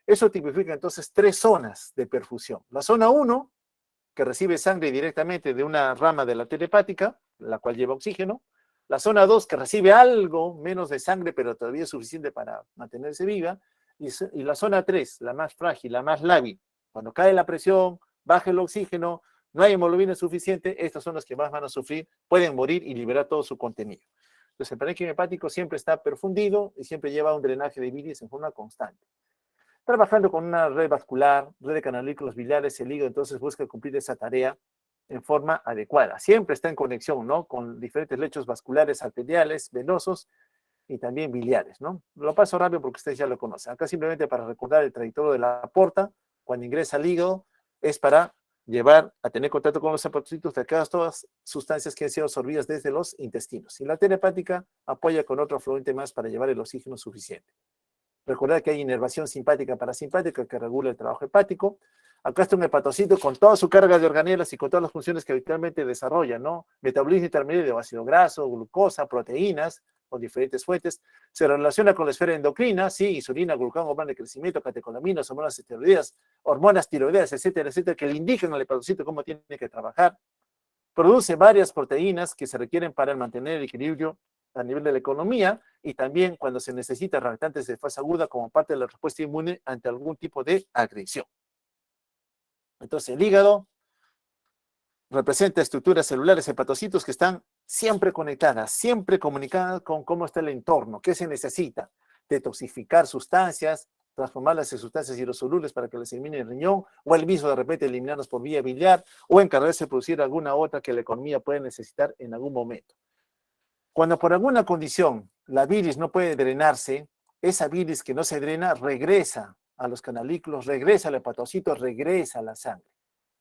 Eso tipifica entonces 3 zonas de perfusión. La zona 1, que recibe sangre directamente de una rama de la arteria hepática, la cual lleva oxígeno. La zona 2, que recibe algo menos de sangre, pero todavía es suficiente para mantenerse viva. Y la zona 3, la más frágil, la más lábil, cuando cae la presión, baja el oxígeno, no hay hemoglobina suficiente, estas son las que más van a sufrir, pueden morir y liberar todo su contenido. Entonces, el parénquima hepático siempre está perfundido y siempre lleva un drenaje de bilis en forma constante. Trabajando con una red vascular, red de canalículas biliares, el hígado entonces busca cumplir esa tarea en forma adecuada. Siempre está en conexión, ¿no? Con diferentes lechos vasculares, arteriales, venosos y también biliares, ¿no? Lo paso rápido porque ustedes ya lo conocen. Acá simplemente para recordar el trayectorio de la porta, cuando ingresa al hígado, es para llevar a tener contacto con los hepatocitos de todas las sustancias que han sido absorbidas desde los intestinos. Y la arteria hepática apoya con otro afluente más para llevar el oxígeno suficiente. Recordar que hay inervación simpática parasimpática que regula el trabajo hepático. Acá está un hepatocito con toda su carga de organelas y con todas las funciones que habitualmente desarrolla, ¿no? Metabolismo intermedio de ácido graso, glucosa, proteínas, con diferentes fuentes. Se relaciona con la esfera endocrina, sí, insulina, glucagón, hormona de crecimiento, catecolaminas, hormonas esteroideas, hormonas tiroideas, etcétera, etcétera, que le indican al hepatocito cómo tiene que trabajar. Produce varias proteínas que se requieren para mantener el equilibrio a nivel de la economía y también cuando se necesita reactantes de fase aguda como parte de la respuesta inmune ante algún tipo de agresión. Entonces, el hígado representa estructuras celulares, hepatocitos que están siempre conectadas, siempre comunicadas con cómo está el entorno, qué se necesita, detoxificar sustancias, transformarlas en sustancias hidrosolubles para que las elimine el riñón, o el mismo de repente eliminarlas por vía biliar, o encargarse de producir alguna otra que la economía puede necesitar en algún momento. Cuando por alguna condición la bilis no puede drenarse, esa bilis que no se drena regresa a los canalículos, regresa al hepatocito, regresa a la sangre.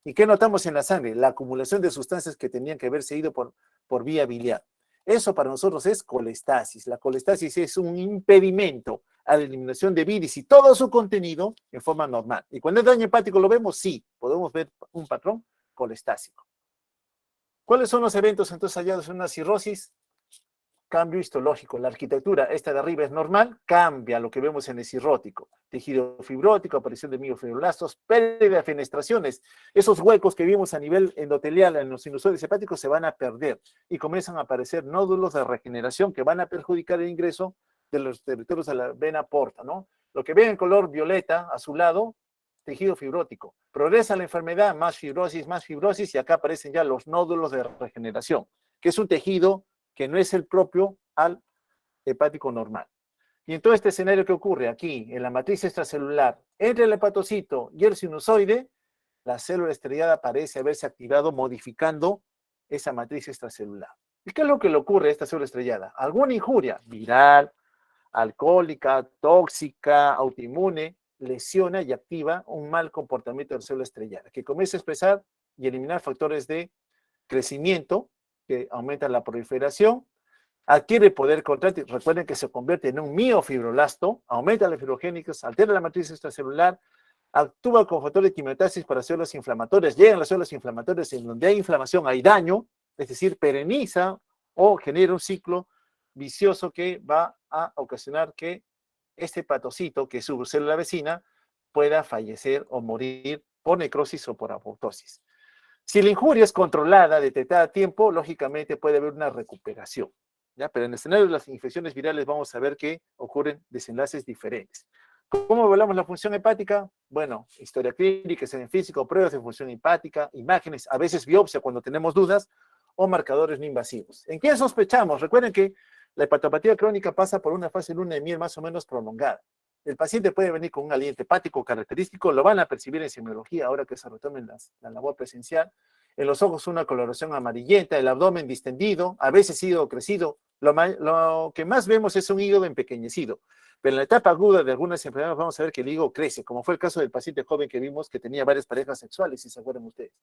¿Y qué notamos en la sangre? La acumulación de sustancias que tenían que haberse ido por vía biliar. Eso para nosotros es colestasis. La colestasis es un impedimento a la eliminación de bilis y todo su contenido en forma normal. Y cuando es daño hepático lo vemos, sí, podemos ver un patrón colestásico. ¿Cuáles son los eventos entonces hallados en una cirrosis? Cambio histológico. La arquitectura, esta de arriba es normal, cambia lo que vemos en el cirrótico. Tejido fibrótico, aparición de miofibroblastos, pérdida de fenestraciones. Esos huecos que vimos a nivel endotelial en los sinusoides hepáticos se van a perder y comienzan a aparecer nódulos de regeneración que van a perjudicar el ingreso de los territorios de la vena porta, ¿no? Lo que ven en color violeta, azulado, tejido fibrótico. Progresa la enfermedad, más fibrosis, y acá aparecen ya los nódulos de regeneración, que es un tejido que no es el propio al hepático normal. Y en todo este escenario que ocurre aquí, en la matriz extracelular, entre el hepatocito y el sinusoide, la célula estrellada parece haberse activado modificando esa matriz extracelular. ¿Y qué es lo que le ocurre a esta célula estrellada? Alguna injuria viral, alcohólica, tóxica, autoinmune, lesiona y activa un mal comportamiento de la célula estrellada, que comienza a expresar y eliminar factores de crecimiento que aumentan la proliferación, adquiere poder contráctil, recuerden que se convierte en un miofibroblasto, aumenta la fibrogénesis, altera la matriz extracelular, actúa con factor de quimiotaxis para células inflamatorias, llegan las células inflamatorias en donde hay inflamación, hay daño, es decir, pereniza o genera un ciclo vicioso que va a ocasionar que este hepatocito, que es su célula vecina, pueda fallecer o morir por necrosis o por apoptosis. Si la injuria es controlada, detectada a tiempo, lógicamente puede haber una recuperación, ¿ya? Pero en el escenario de las infecciones virales vamos a ver que ocurren desenlaces diferentes. ¿Cómo evaluamos la función hepática? Bueno, historia clínica, examen físico, pruebas de función hepática, imágenes, a veces biopsia cuando tenemos dudas, o marcadores no invasivos. ¿En qué sospechamos? Recuerden que la hepatopatía crónica pasa por una fase de luna de miel más o menos prolongada. El paciente puede venir con un aliento hepático característico, lo van a percibir en semiología ahora que se retomen la labor presencial. En los ojos una coloración amarillenta, el abdomen distendido, a veces hígado crecido. Lo que más vemos es un hígado empequeñecido. Pero en la etapa aguda de algunas enfermedades vamos a ver que el hígado crece, como fue el caso del paciente joven que vimos que tenía varias parejas sexuales, si se acuerdan ustedes.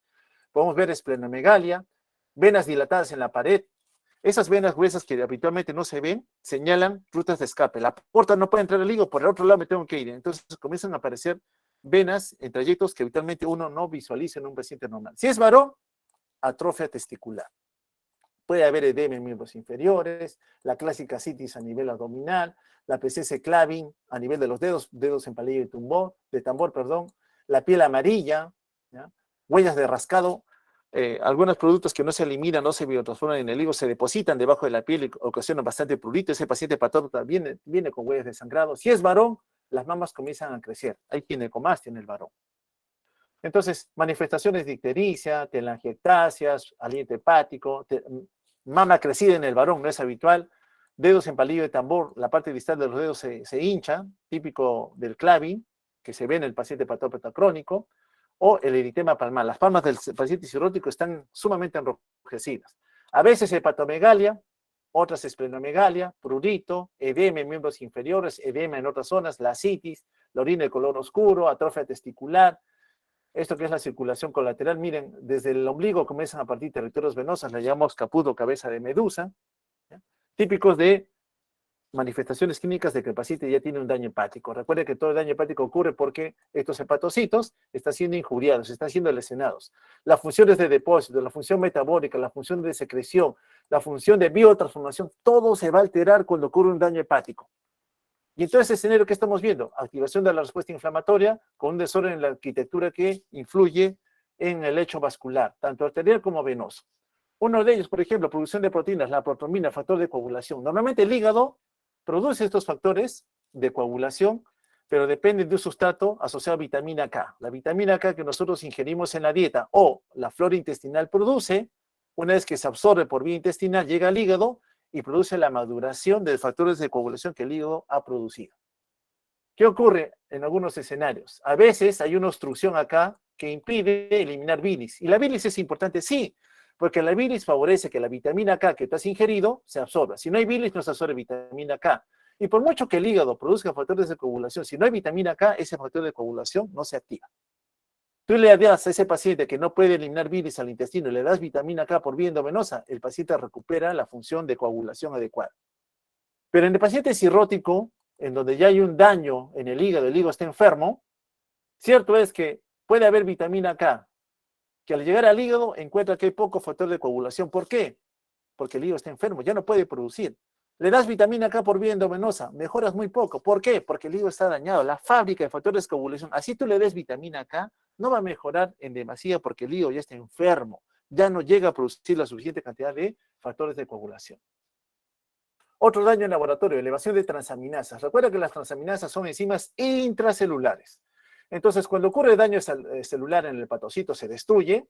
Podemos ver esplenomegalia, venas dilatadas en la pared, Esas venas gruesas que habitualmente no se ven, señalan rutas de escape. La puerta no puede entrar al hígado, por el otro lado me tengo que ir. Entonces comienzan a aparecer venas en trayectos que habitualmente uno no visualiza en un paciente normal. Si es varón, atrofia testicular. Puede haber edema en miembros inferiores, la clásica citis a nivel abdominal, la presencia de claving a nivel de los dedos en palillo de tambor, la piel amarilla, ¿ya? Huellas de rascado, algunos productos que no se eliminan, no se biotransforman en el hígado, se depositan debajo de la piel y ocasionan bastante prurito. Ese paciente patógeno viene con huellas de sangrado. Si es varón, las mamas comienzan a crecer. Hay ginecomastia en el varón. Entonces, manifestaciones de ictericia, telangiectasias, aliento hepático, mama crecida en el varón, no es habitual, dedos en palillo de tambor, la parte distal de los dedos se hincha, típico del claving, que se ve en el paciente patópata crónico, o el eritema palmar. Las palmas del paciente cirrótico están sumamente enrojecidas. A veces hepatomegalia, otras esplenomegalia, prurito, edema en miembros inferiores, edema en otras zonas, la citis, la orina de color oscuro, atrofia testicular. Esto que es la circulación colateral, miren, desde el ombligo comienzan a partir territorios venosos, le llamamos caput, cabeza de medusa, ¿ya? Típicos de manifestaciones clínicas de que el paciente ya tiene un daño hepático. Recuerde que todo el daño hepático ocurre porque estos hepatocitos están siendo injuriados, están siendo lesionados. Las funciones de depósito, la función metabólica, la función de secreción, la función de biotransformación, todo se va a alterar cuando ocurre un daño hepático. Y entonces ese escenario que estamos viendo, activación de la respuesta inflamatoria con un desorden en la arquitectura que influye en el lecho vascular, tanto arterial como venoso. Uno de ellos, por ejemplo, producción de proteínas, la protomina, factor de coagulación. Normalmente el hígado produce estos factores de coagulación, pero dependen de un sustrato asociado a vitamina K. La vitamina K que nosotros ingerimos en la dieta o la flora intestinal produce, una vez que se absorbe por vía intestinal, llega al hígado y produce la maduración de factores de coagulación que el hígado ha producido. ¿Qué ocurre en algunos escenarios? A veces hay una obstrucción acá que impide eliminar bilis. ¿Y la bilis es importante? Sí, porque la bilis favorece que la vitamina K que tú has ingerido se absorba. Si no hay bilis, no se absorbe vitamina K. Y por mucho que el hígado produzca factores de coagulación, si no hay vitamina K, ese factor de coagulación no se activa. Tú le das a ese paciente que no puede eliminar bilis al intestino y le das vitamina K por vía endovenosa, el paciente recupera la función de coagulación adecuada. Pero en el paciente cirrótico, en donde ya hay un daño en el hígado está enfermo, cierto es que puede haber vitamina K, que al llegar al hígado encuentra que hay poco factor de coagulación. ¿Por qué? Porque el hígado está enfermo, ya no puede producir. Le das vitamina K por vía endovenosa, mejoras muy poco. ¿Por qué? Porque el hígado está dañado. La fábrica de factores de coagulación, así tú le des vitamina K, no va a mejorar en demasía porque el hígado ya está enfermo. Ya no llega a producir la suficiente cantidad de factores de coagulación. Otro daño en laboratorio, elevación de transaminasas. Recuerda que las transaminasas son enzimas intracelulares. Entonces, cuando ocurre daño celular en el hepatocito, se destruye,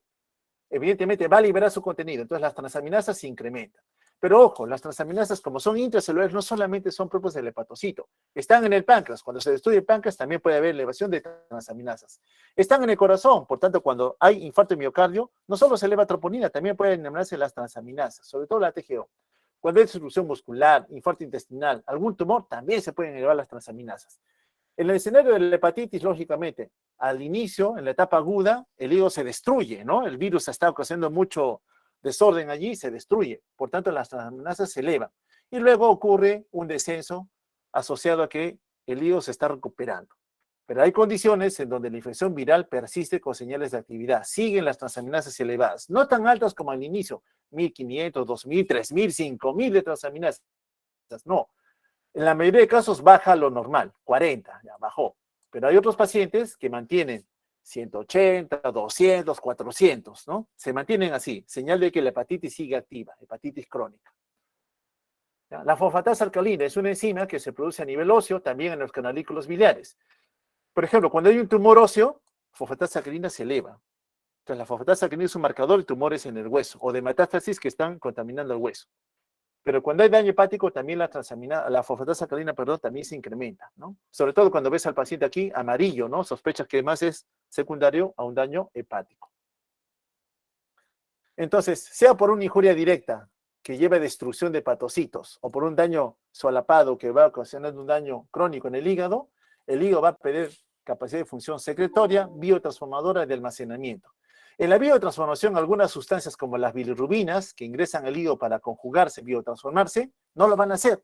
evidentemente va a liberar su contenido. Entonces, las transaminasas se incrementan. Pero ojo, las transaminasas, como son intracelulares, no solamente son propios del hepatocito. Están en el páncreas. Cuando se destruye el páncreas, también puede haber elevación de transaminasas. Están en el corazón. Por tanto, cuando hay infarto de miocardio, no solo se eleva troponina, también pueden elevarse las transaminasas, sobre todo la TGO. Cuando hay disrupción muscular, infarto intestinal, algún tumor, también se pueden elevar las transaminasas. En el escenario de la hepatitis, lógicamente, al inicio, en la etapa aguda, el hígado se destruye, ¿no? El virus está ocasionando mucho desorden allí, se destruye. Por tanto, las transaminasas se elevan. Y luego ocurre un descenso asociado a que el hígado se está recuperando. Pero hay condiciones en donde la infección viral persiste con señales de actividad. Siguen las transaminasas elevadas, no tan altas como al inicio, 1500, 2000, 3000, 5000 de transaminasas. No. En la mayoría de casos baja lo normal, 40, ya bajó. Pero hay otros pacientes que mantienen 180, 200, 400, ¿no? Se mantienen así, señal de que la hepatitis sigue activa, hepatitis crónica. ¿Ya? La fosfatasa alcalina es una enzima que se produce a nivel óseo, también en los canalículos biliares. Por ejemplo, cuando hay un tumor óseo, fosfatasa alcalina se eleva. Entonces, la fosfatasa alcalina es un marcador de tumores en el hueso o de metástasis que están contaminando el hueso. Pero cuando hay daño hepático, también la fosfatasa alcalina, también se incrementa, ¿no? Sobre todo cuando ves al paciente aquí amarillo, ¿no? Sospechas que además es secundario a un daño hepático. Entonces, sea por una injuria directa que lleva a destrucción de hepatocitos o por un daño solapado que va ocasionando un daño crónico en el hígado va a perder capacidad de función secretoria, biotransformadora y de almacenamiento. En la biotransformación, algunas sustancias como las bilirrubinas, que ingresan al hígado para conjugarse, biotransformarse, no lo van a hacer.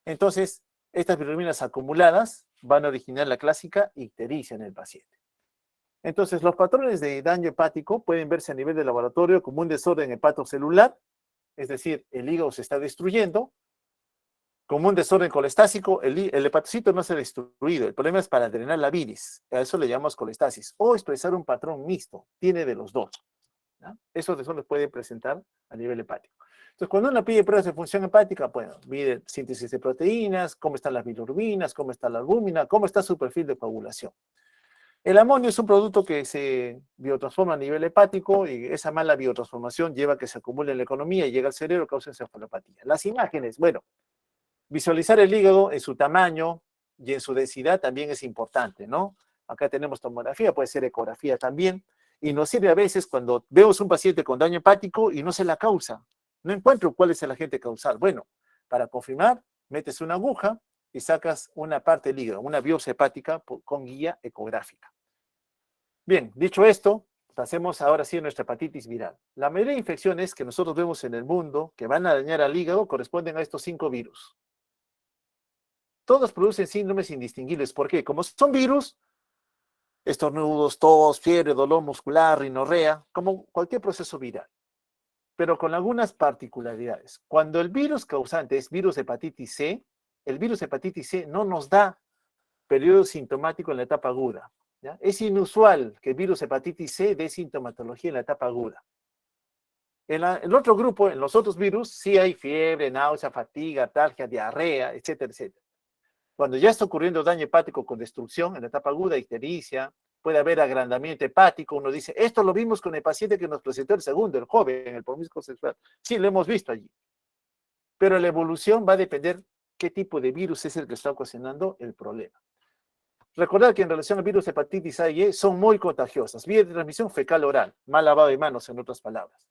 Entonces, estas bilirrubinas acumuladas van a originar la clásica ictericia en el paciente. Entonces, los patrones de daño hepático pueden verse a nivel de laboratorio como un desorden hepatocelular, es decir, el hígado se está destruyendo, como un desorden colestásico, el hepatocito no se ha destruido, el problema es para drenar la bilis, a eso le llamamos colestasis, o expresar un patrón mixto, tiene de los dos. ¿No? Esos desórdenes pueden presentar a nivel hepático. Entonces, cuando uno pide pruebas de función hepática, bueno, mide síntesis de proteínas, cómo están las bilirrubinas, cómo está la albúmina, cómo está su perfil de coagulación. El amonio es un producto que se biotransforma a nivel hepático y esa mala biotransformación lleva a que se acumule en la economía y llega al cerebro, causa encefalopatía. Las imágenes, bueno, visualizar el hígado en su tamaño y en su densidad también es importante, ¿no? Acá tenemos tomografía, puede ser ecografía también, y nos sirve a veces cuando vemos un paciente con daño hepático y no sé la causa. No encuentro cuál es el agente causal. Bueno, para confirmar, metes una aguja y sacas una parte del hígado, una biopsia hepática con guía ecográfica. Bien, dicho esto, pasemos ahora sí a nuestra hepatitis viral. La mayoría de infecciones que nosotros vemos en el mundo que van a dañar al hígado corresponden a estos 5 virus. Todos producen síndromes indistinguibles. ¿Por qué? Como son virus, estornudos, tos, fiebre, dolor muscular, rinorrea, como cualquier proceso viral, pero con algunas particularidades. Cuando el virus causante es virus hepatitis C, el virus hepatitis C no nos da periodo sintomático en la etapa aguda. ¿Ya? Es inusual que el virus hepatitis C dé sintomatología en la etapa aguda. En el otro grupo, en los otros virus, sí hay fiebre, náusea, fatiga, atalgia, diarrea, etcétera, etcétera. Cuando ya está ocurriendo daño hepático con destrucción en la etapa aguda, ictericia, puede haber agrandamiento hepático, uno dice, esto lo vimos con el paciente que nos presentó el segundo, el joven, el promiscuo sexual. Sí, lo hemos visto allí. Pero la evolución va a depender qué tipo de virus es el que está ocasionando el problema. Recordad que en relación al virus hepatitis A y E son muy contagiosas, vía de transmisión fecal-oral, mal lavado de manos en otras palabras.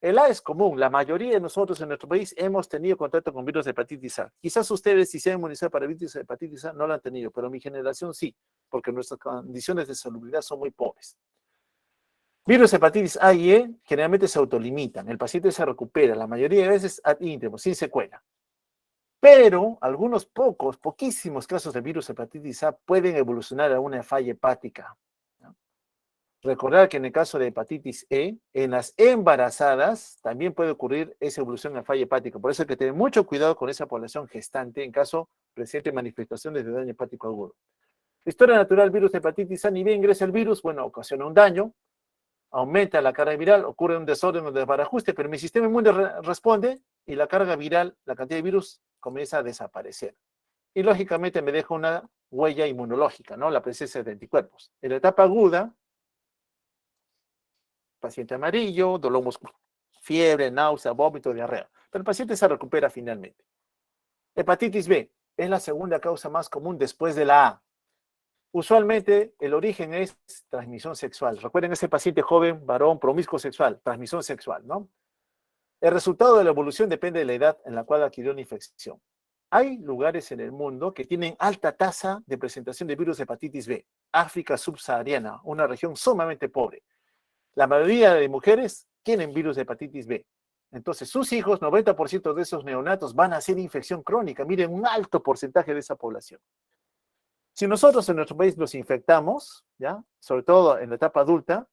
El A es común, la mayoría de nosotros en nuestro país hemos tenido contacto con virus de hepatitis A. Quizás ustedes, si se han inmunizado para virus de hepatitis A, no lo han tenido, pero mi generación sí, porque nuestras condiciones de salubridad son muy pobres. Virus de hepatitis A y E generalmente se autolimitan, el paciente se recupera, la mayoría de veces ad íntimo, sin secuela. Pero algunos poquísimos casos de virus de hepatitis A pueden evolucionar a una falla hepática. Recordar que en el caso de hepatitis E, en las embarazadas también puede ocurrir esa evolución a falla hepática. Por eso hay que tener mucho cuidado con esa población gestante en caso presente manifestaciones de daño hepático agudo. Historia natural, virus de hepatitis A, ni bien ingresa el virus, bueno, ocasiona un daño, aumenta la carga viral, ocurre un desorden o desbarajuste, pero mi sistema inmune responde y la carga viral, la cantidad de virus comienza a desaparecer. Y lógicamente me deja una huella inmunológica, ¿no? La presencia de anticuerpos. En la etapa aguda, paciente amarillo, dolor muscular, fiebre, náusea, vómito, diarrea. Pero el paciente se recupera finalmente. Hepatitis B es la segunda causa más común después de la A. Usualmente el origen es transmisión sexual. Recuerden ese paciente joven, varón, promiscuo sexual, transmisión sexual, ¿no? El resultado de la evolución depende de la edad en la cual adquirió la infección. Hay lugares en el mundo que tienen alta tasa de presentación de virus de hepatitis B. África subsahariana, una región sumamente pobre. La mayoría de mujeres tienen virus de hepatitis B. Entonces, sus hijos, 90% de esos neonatos van a hacer infección crónica. Miren, un alto porcentaje de esa población. Si nosotros en nuestro país nos infectamos, ¿ya? Sobre todo en la etapa adulta,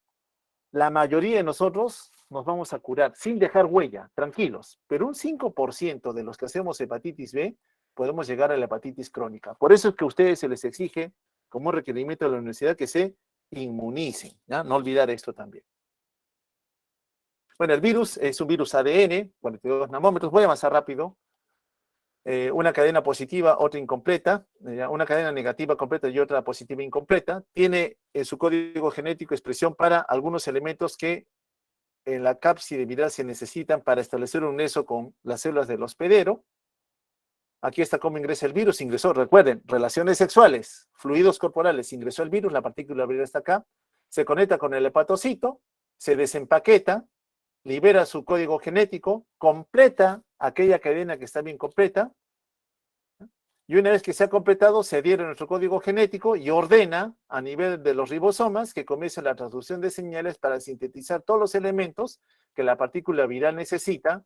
la mayoría de nosotros nos vamos a curar sin dejar huella, tranquilos. Pero un 5% de los que hacemos hepatitis B podemos llegar a la hepatitis crónica. Por eso es que a ustedes se les exige, como un requerimiento de la universidad, que se inmunicen, ¿ya? No olvidar esto también. Bueno, el virus es un virus ADN, 42 nanómetros. Voy a avanzar rápido. Una cadena positiva, otra incompleta, una cadena negativa completa y otra positiva incompleta. Tiene en su código genético expresión para algunos elementos que en la cápside viral se necesitan para establecer un nexo con las células del hospedero. Aquí está cómo ingresa el virus. Ingresó, recuerden, relaciones sexuales, fluidos corporales, ingresó el virus, la partícula viral está acá, se conecta con el hepatocito, se desempaqueta, libera su código genético, completa aquella cadena que está bien completa, Y una vez que se ha completado, se adhiere a nuestro código genético y ordena a nivel de los ribosomas que comience la transducción de señales para sintetizar todos los elementos que la partícula viral necesita.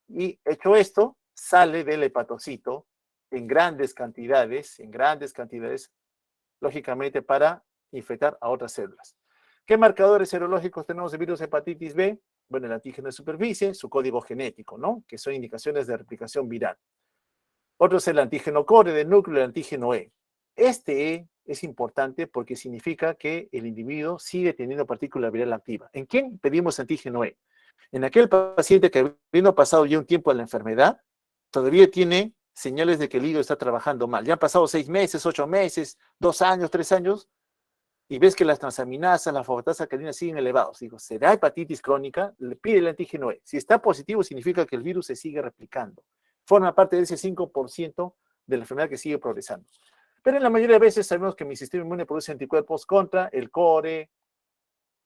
Y hecho esto, sale del hepatocito en grandes cantidades, lógicamente para infectar a otras células. ¿Qué marcadores serológicos tenemos de virus hepatitis B? Bueno, el antígeno de superficie, su código genético, ¿no? Que son indicaciones de replicación viral. Otro es el antígeno core del núcleo, el antígeno E. Este E es importante porque significa que el individuo sigue teniendo partícula viral activa. ¿En quién pedimos antígeno E? En aquel paciente que habiendo pasado ya un tiempo de la enfermedad, todavía tiene señales de que el hígado está trabajando mal. Ya han pasado 6 meses, 8 meses, 2 años, 3 años, y ves que las transaminasas, la fosfatasa alcalina siguen elevados. Digo, ¿será hepatitis crónica? Le pide el antígeno E. Si está positivo, significa que el virus se sigue replicando. Forma parte de ese 5% de la enfermedad que sigue progresando. Pero en la mayoría de veces sabemos que mi sistema inmune produce anticuerpos contra el core.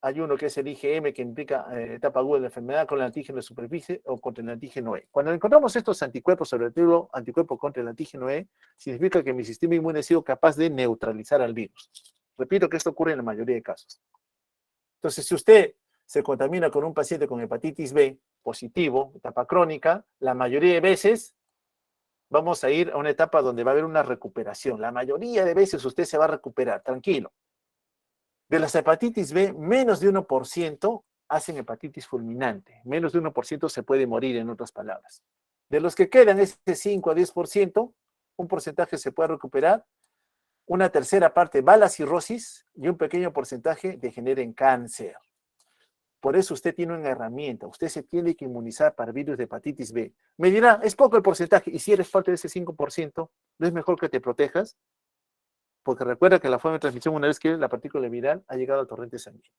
Hay uno que es el IgM, que implica etapa aguda de la enfermedad, con el antígeno de superficie o contra el antígeno E. Cuando encontramos estos anticuerpos, sobre todo anticuerpos contra el antígeno E, significa que mi sistema inmune ha sido capaz de neutralizar al virus. Repito que esto ocurre en la mayoría de casos. Entonces, si usted se contamina con un paciente con hepatitis B positivo, etapa crónica, la mayoría de veces vamos a ir a una etapa donde va a haber una recuperación. La mayoría de veces usted se va a recuperar, tranquilo. De las hepatitis B, menos de 1% hacen hepatitis fulminante. Menos de 1% se puede morir, en otras palabras. De los que quedan, ese 5 a 10%, un porcentaje se puede recuperar, una tercera parte va a la cirrosis y un pequeño porcentaje degenera en cáncer. Por eso usted tiene una herramienta, usted se tiene que inmunizar para virus de hepatitis B. Me dirá, es poco el porcentaje, y si eres parte de ese 5%, ¿no es mejor que te protejas? Porque recuerda que la forma de transmisión, una vez que la partícula viral ha llegado al torrente sanguíneo.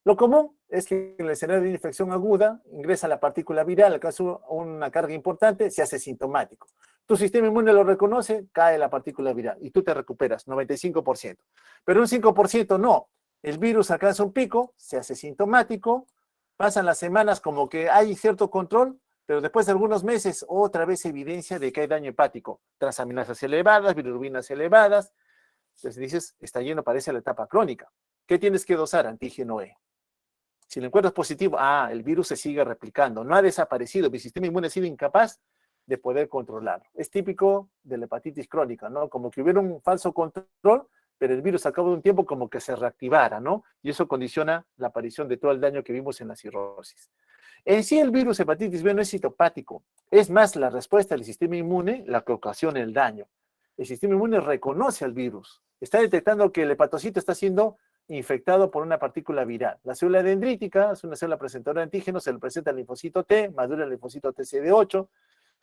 Lo común es que en el escenario de infección aguda ingresa la partícula viral, al caso una carga importante, se hace sintomático. Tu sistema inmune lo reconoce, cae la partícula viral y tú te recuperas, 95%. Pero un 5% no. El virus alcanza un pico, se hace sintomático, pasan las semanas como que hay cierto control, pero después de algunos meses otra vez evidencia de que hay daño hepático. Transaminasas elevadas, bilirrubinas elevadas. Entonces dices, está lleno, parece la etapa crónica. ¿Qué tienes que dosar? Antígeno E. Si lo encuentras positivo, el virus se sigue replicando, no ha desaparecido, mi sistema inmune ha sido incapaz de poder controlarlo. Es típico de la hepatitis crónica, ¿no? Como que hubiera un falso control, pero el virus al cabo de un tiempo como que se reactivara, ¿no? Y eso condiciona la aparición de todo el daño que vimos en la cirrosis. En sí el virus hepatitis B no es citopático, es más la respuesta del sistema inmune la que ocasiona el daño. El sistema inmune reconoce al virus, está detectando que el hepatocito está siendo infectado por una partícula viral. La célula dendrítica es una célula presentadora de antígenos, se le presenta el linfocito T, madura el linfocito TCD8,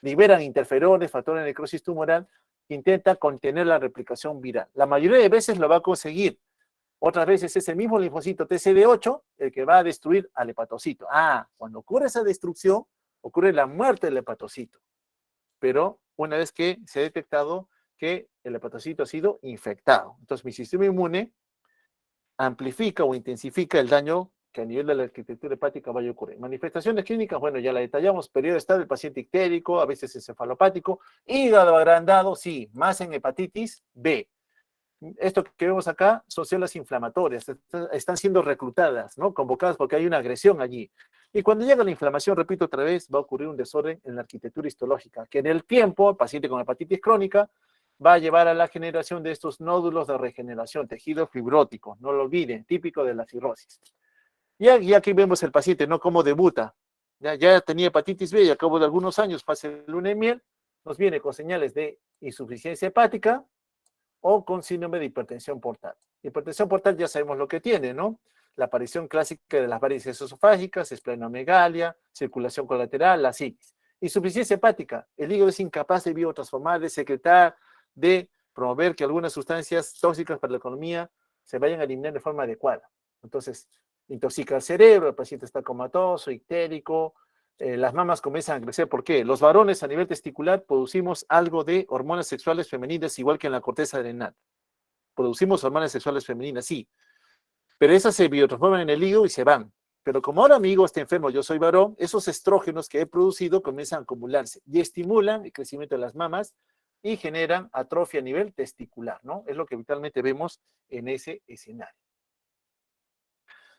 liberan interferones, factores de necrosis tumoral, que intenta contener la replicación viral. La mayoría de veces lo va a conseguir. Otras veces es el mismo linfocito TCD8 el que va a destruir al hepatocito. Cuando ocurre esa destrucción, ocurre la muerte del hepatocito. Pero una vez que se ha detectado que el hepatocito ha sido infectado. Entonces mi sistema inmune amplifica o intensifica el daño que a nivel de la arquitectura hepática vaya a ocurrir. Manifestaciones clínicas, bueno, ya la detallamos, periodo estable, el paciente ictérico, a veces encefalopático, hígado agrandado, sí, más en hepatitis B. Esto que vemos acá son células inflamatorias, están siendo reclutadas, ¿no? Convocadas porque hay una agresión allí. Y cuando llega la inflamación, repito otra vez, va a ocurrir un desorden en la arquitectura histológica, que en el tiempo, el paciente con hepatitis crónica, va a llevar a la generación de estos nódulos de regeneración, tejido fibrótico, no lo olviden, típico de la cirrosis. Y aquí vemos el paciente, ¿no? Cómo debuta. Ya tenía hepatitis B y al cabo de algunos años, pasa el luna de miel, nos viene con señales de insuficiencia hepática o con síndrome de hipertensión portal. Hipertensión portal ya sabemos lo que tiene, ¿no? La aparición clásica de las varices esofágicas, esplenomegalia, circulación colateral, la psiquis. Insuficiencia hepática, el hígado es incapaz de biotransformar, de secretar, de promover que algunas sustancias tóxicas para la economía se vayan a eliminar de forma adecuada. Entonces, intoxica el cerebro, el paciente está comatoso, ictérico, las mamas comienzan a crecer. ¿Por qué? Los varones a nivel testicular producimos algo de hormonas sexuales femeninas, igual que en la corteza adrenal. Producimos hormonas sexuales femeninas, sí, pero esas se biotransforman en el hígado y se van. Pero como ahora mi hígado está enfermo, yo soy varón, esos estrógenos que he producido comienzan a acumularse y estimulan el crecimiento de las mamas, y generan atrofia a nivel testicular, ¿no? Es lo que habitualmente vemos en ese escenario.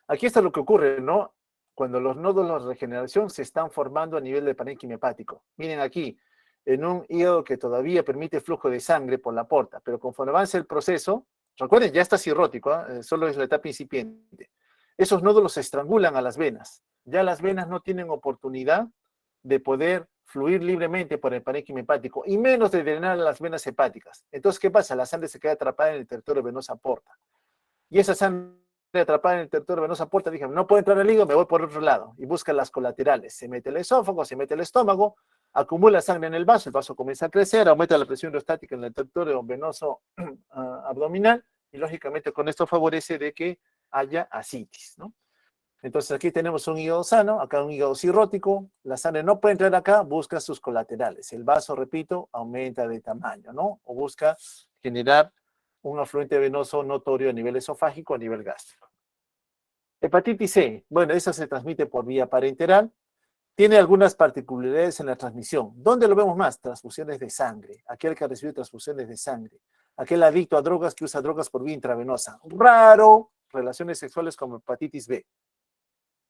Aquí está lo que ocurre, ¿no? Cuando los nódulos de regeneración se están formando a nivel del parénquima hepático. Miren aquí, en un hígado que todavía permite flujo de sangre por la porta, pero conforme avanza el proceso, recuerden, ya está cirrótico, solo es la etapa incipiente. Esos nódulos se estrangulan a las venas. Ya las venas no tienen oportunidad de poder fluir libremente por el parénquima hepático y menos de drenar las venas hepáticas. Entonces, ¿qué pasa? La sangre se queda atrapada en el territorio venosa porta. Y esa sangre atrapada en el territorio venosa porta, dije, no puedo entrar al hígado, me voy por otro lado. Y busca las colaterales. Se mete el esófago, se mete el estómago, acumula sangre en el vaso comienza a crecer, aumenta la presión hidrostática en el territorio venoso abdominal, y lógicamente con esto favorece de que haya ascitis, ¿no? Entonces aquí tenemos un hígado sano, acá un hígado cirrótico, la sangre no puede entrar acá, busca sus colaterales. El vaso, repito, aumenta de tamaño, ¿no? O busca generar un afluente venoso notorio a nivel esofágico, a nivel gástrico. Hepatitis C, bueno, esa se transmite por vía parenteral, tiene algunas particularidades en la transmisión. ¿Dónde lo vemos más? Transfusiones de sangre, aquel que recibe transfusiones de sangre, aquel adicto a drogas que usa drogas por vía intravenosa. Raro, relaciones sexuales como hepatitis B.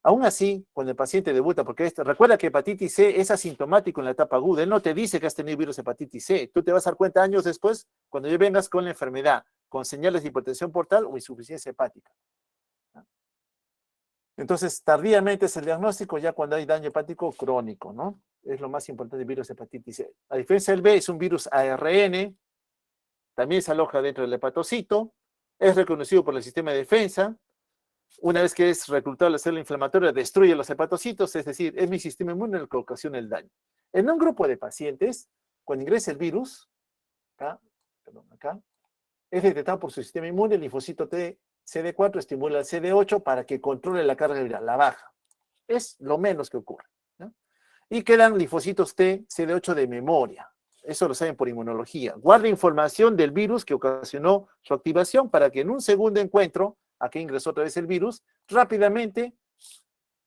Aún así, cuando el paciente debuta, porque recuerda que hepatitis C es asintomático en la etapa aguda, él no te dice que has tenido virus hepatitis C, tú te vas a dar cuenta años después cuando ya vengas con la enfermedad, con señales de hipertensión portal o insuficiencia hepática. Entonces, tardíamente es el diagnóstico ya cuando hay daño hepático crónico, ¿no? Es lo más importante del virus hepatitis C. A diferencia del B, es un virus ARN, también se aloja dentro del hepatocito, es reconocido por el sistema de defensa. Una vez que es reclutado la célula inflamatoria, destruye los hepatocitos, es decir, es mi sistema inmune el que ocasiona el daño. En un grupo de pacientes, cuando ingresa el virus, acá, es detectado por su sistema inmune, el linfocito T, CD4 estimula al CD8 para que controle la carga viral, la baja. Es lo menos que ocurre, ¿no? Y quedan linfocitos T, CD8 de memoria. Eso lo saben por inmunología. Guarda información del virus que ocasionó su activación para que en un segundo encuentro, aquí ingresó otra vez el virus, rápidamente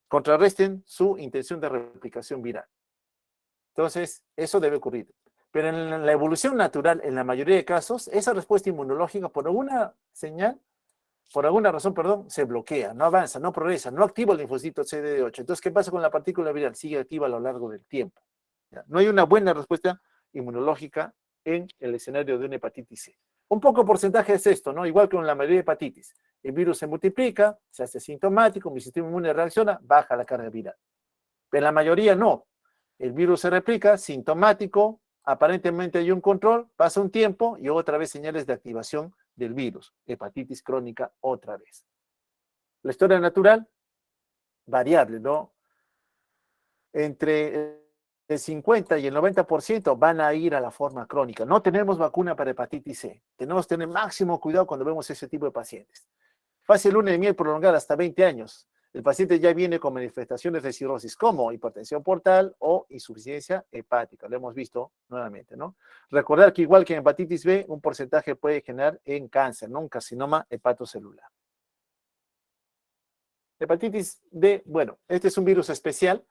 contrarresten su intención de replicación viral. Entonces, eso debe ocurrir. Pero en la evolución natural, en la mayoría de casos, esa respuesta inmunológica, por alguna señal, por alguna razón, perdón, se bloquea, no avanza, no progresa, no activa el linfocito CD8. Entonces, ¿qué pasa con la partícula viral? Sigue activa a lo largo del tiempo. ¿Ya? No hay una buena respuesta inmunológica en el escenario de una hepatitis C. Un poco porcentaje es esto, ¿no? Igual que con la mayoría de hepatitis. El virus se multiplica, se hace sintomático, mi sistema inmune reacciona, baja la carga viral. Pero en la mayoría no. El virus se replica, sintomático, aparentemente hay un control, pasa un tiempo y otra vez señales de activación del virus. Hepatitis crónica otra vez. La historia natural, variable, ¿no? Entre el 50 y el 90% van a ir a la forma crónica. No tenemos vacuna para hepatitis C. Tenemos que tener máximo cuidado cuando vemos ese tipo de pacientes. Fase luna de miel prolongada hasta 20 años. El paciente ya viene con manifestaciones de cirrosis como hipertensión portal o insuficiencia hepática. Lo hemos visto nuevamente, ¿no? Recordar que igual que en hepatitis B, un porcentaje puede generar en cáncer, ¿no? Un carcinoma hepatocelular. Hepatitis D, bueno, este es un virus especial.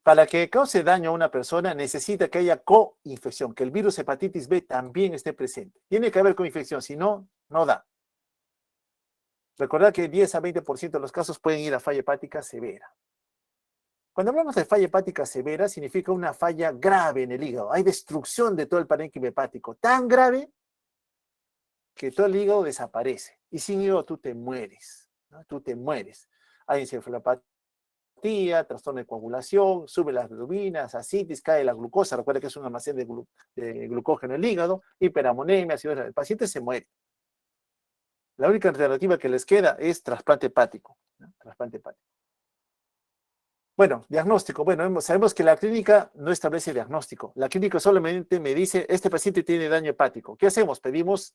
Para que cause daño a una persona necesita que haya coinfección, que el virus hepatitis B también esté presente. Tiene que haber coinfección, si no, no da. Recordad que 10 a 20% de los casos pueden ir a falla hepática severa. Cuando hablamos de falla hepática severa, significa una falla grave en el hígado. Hay destrucción de todo el parénquima hepático, tan grave que todo el hígado desaparece. Y sin hígado tú te mueres, ¿no? Tú te mueres. Hay encefalopatía, trastorno de coagulación, sube las bilirrubinas, ascitis, cae la glucosa. Recuerda que es un almacén de glucógeno en el hígado, hiperamonemia, el paciente se muere. La única alternativa que les queda es trasplante hepático, ¿no? Trasplante hepático. Bueno, diagnóstico. Bueno, sabemos que la clínica no establece diagnóstico. La clínica solamente me dice, este paciente tiene daño hepático. ¿Qué hacemos? Pedimos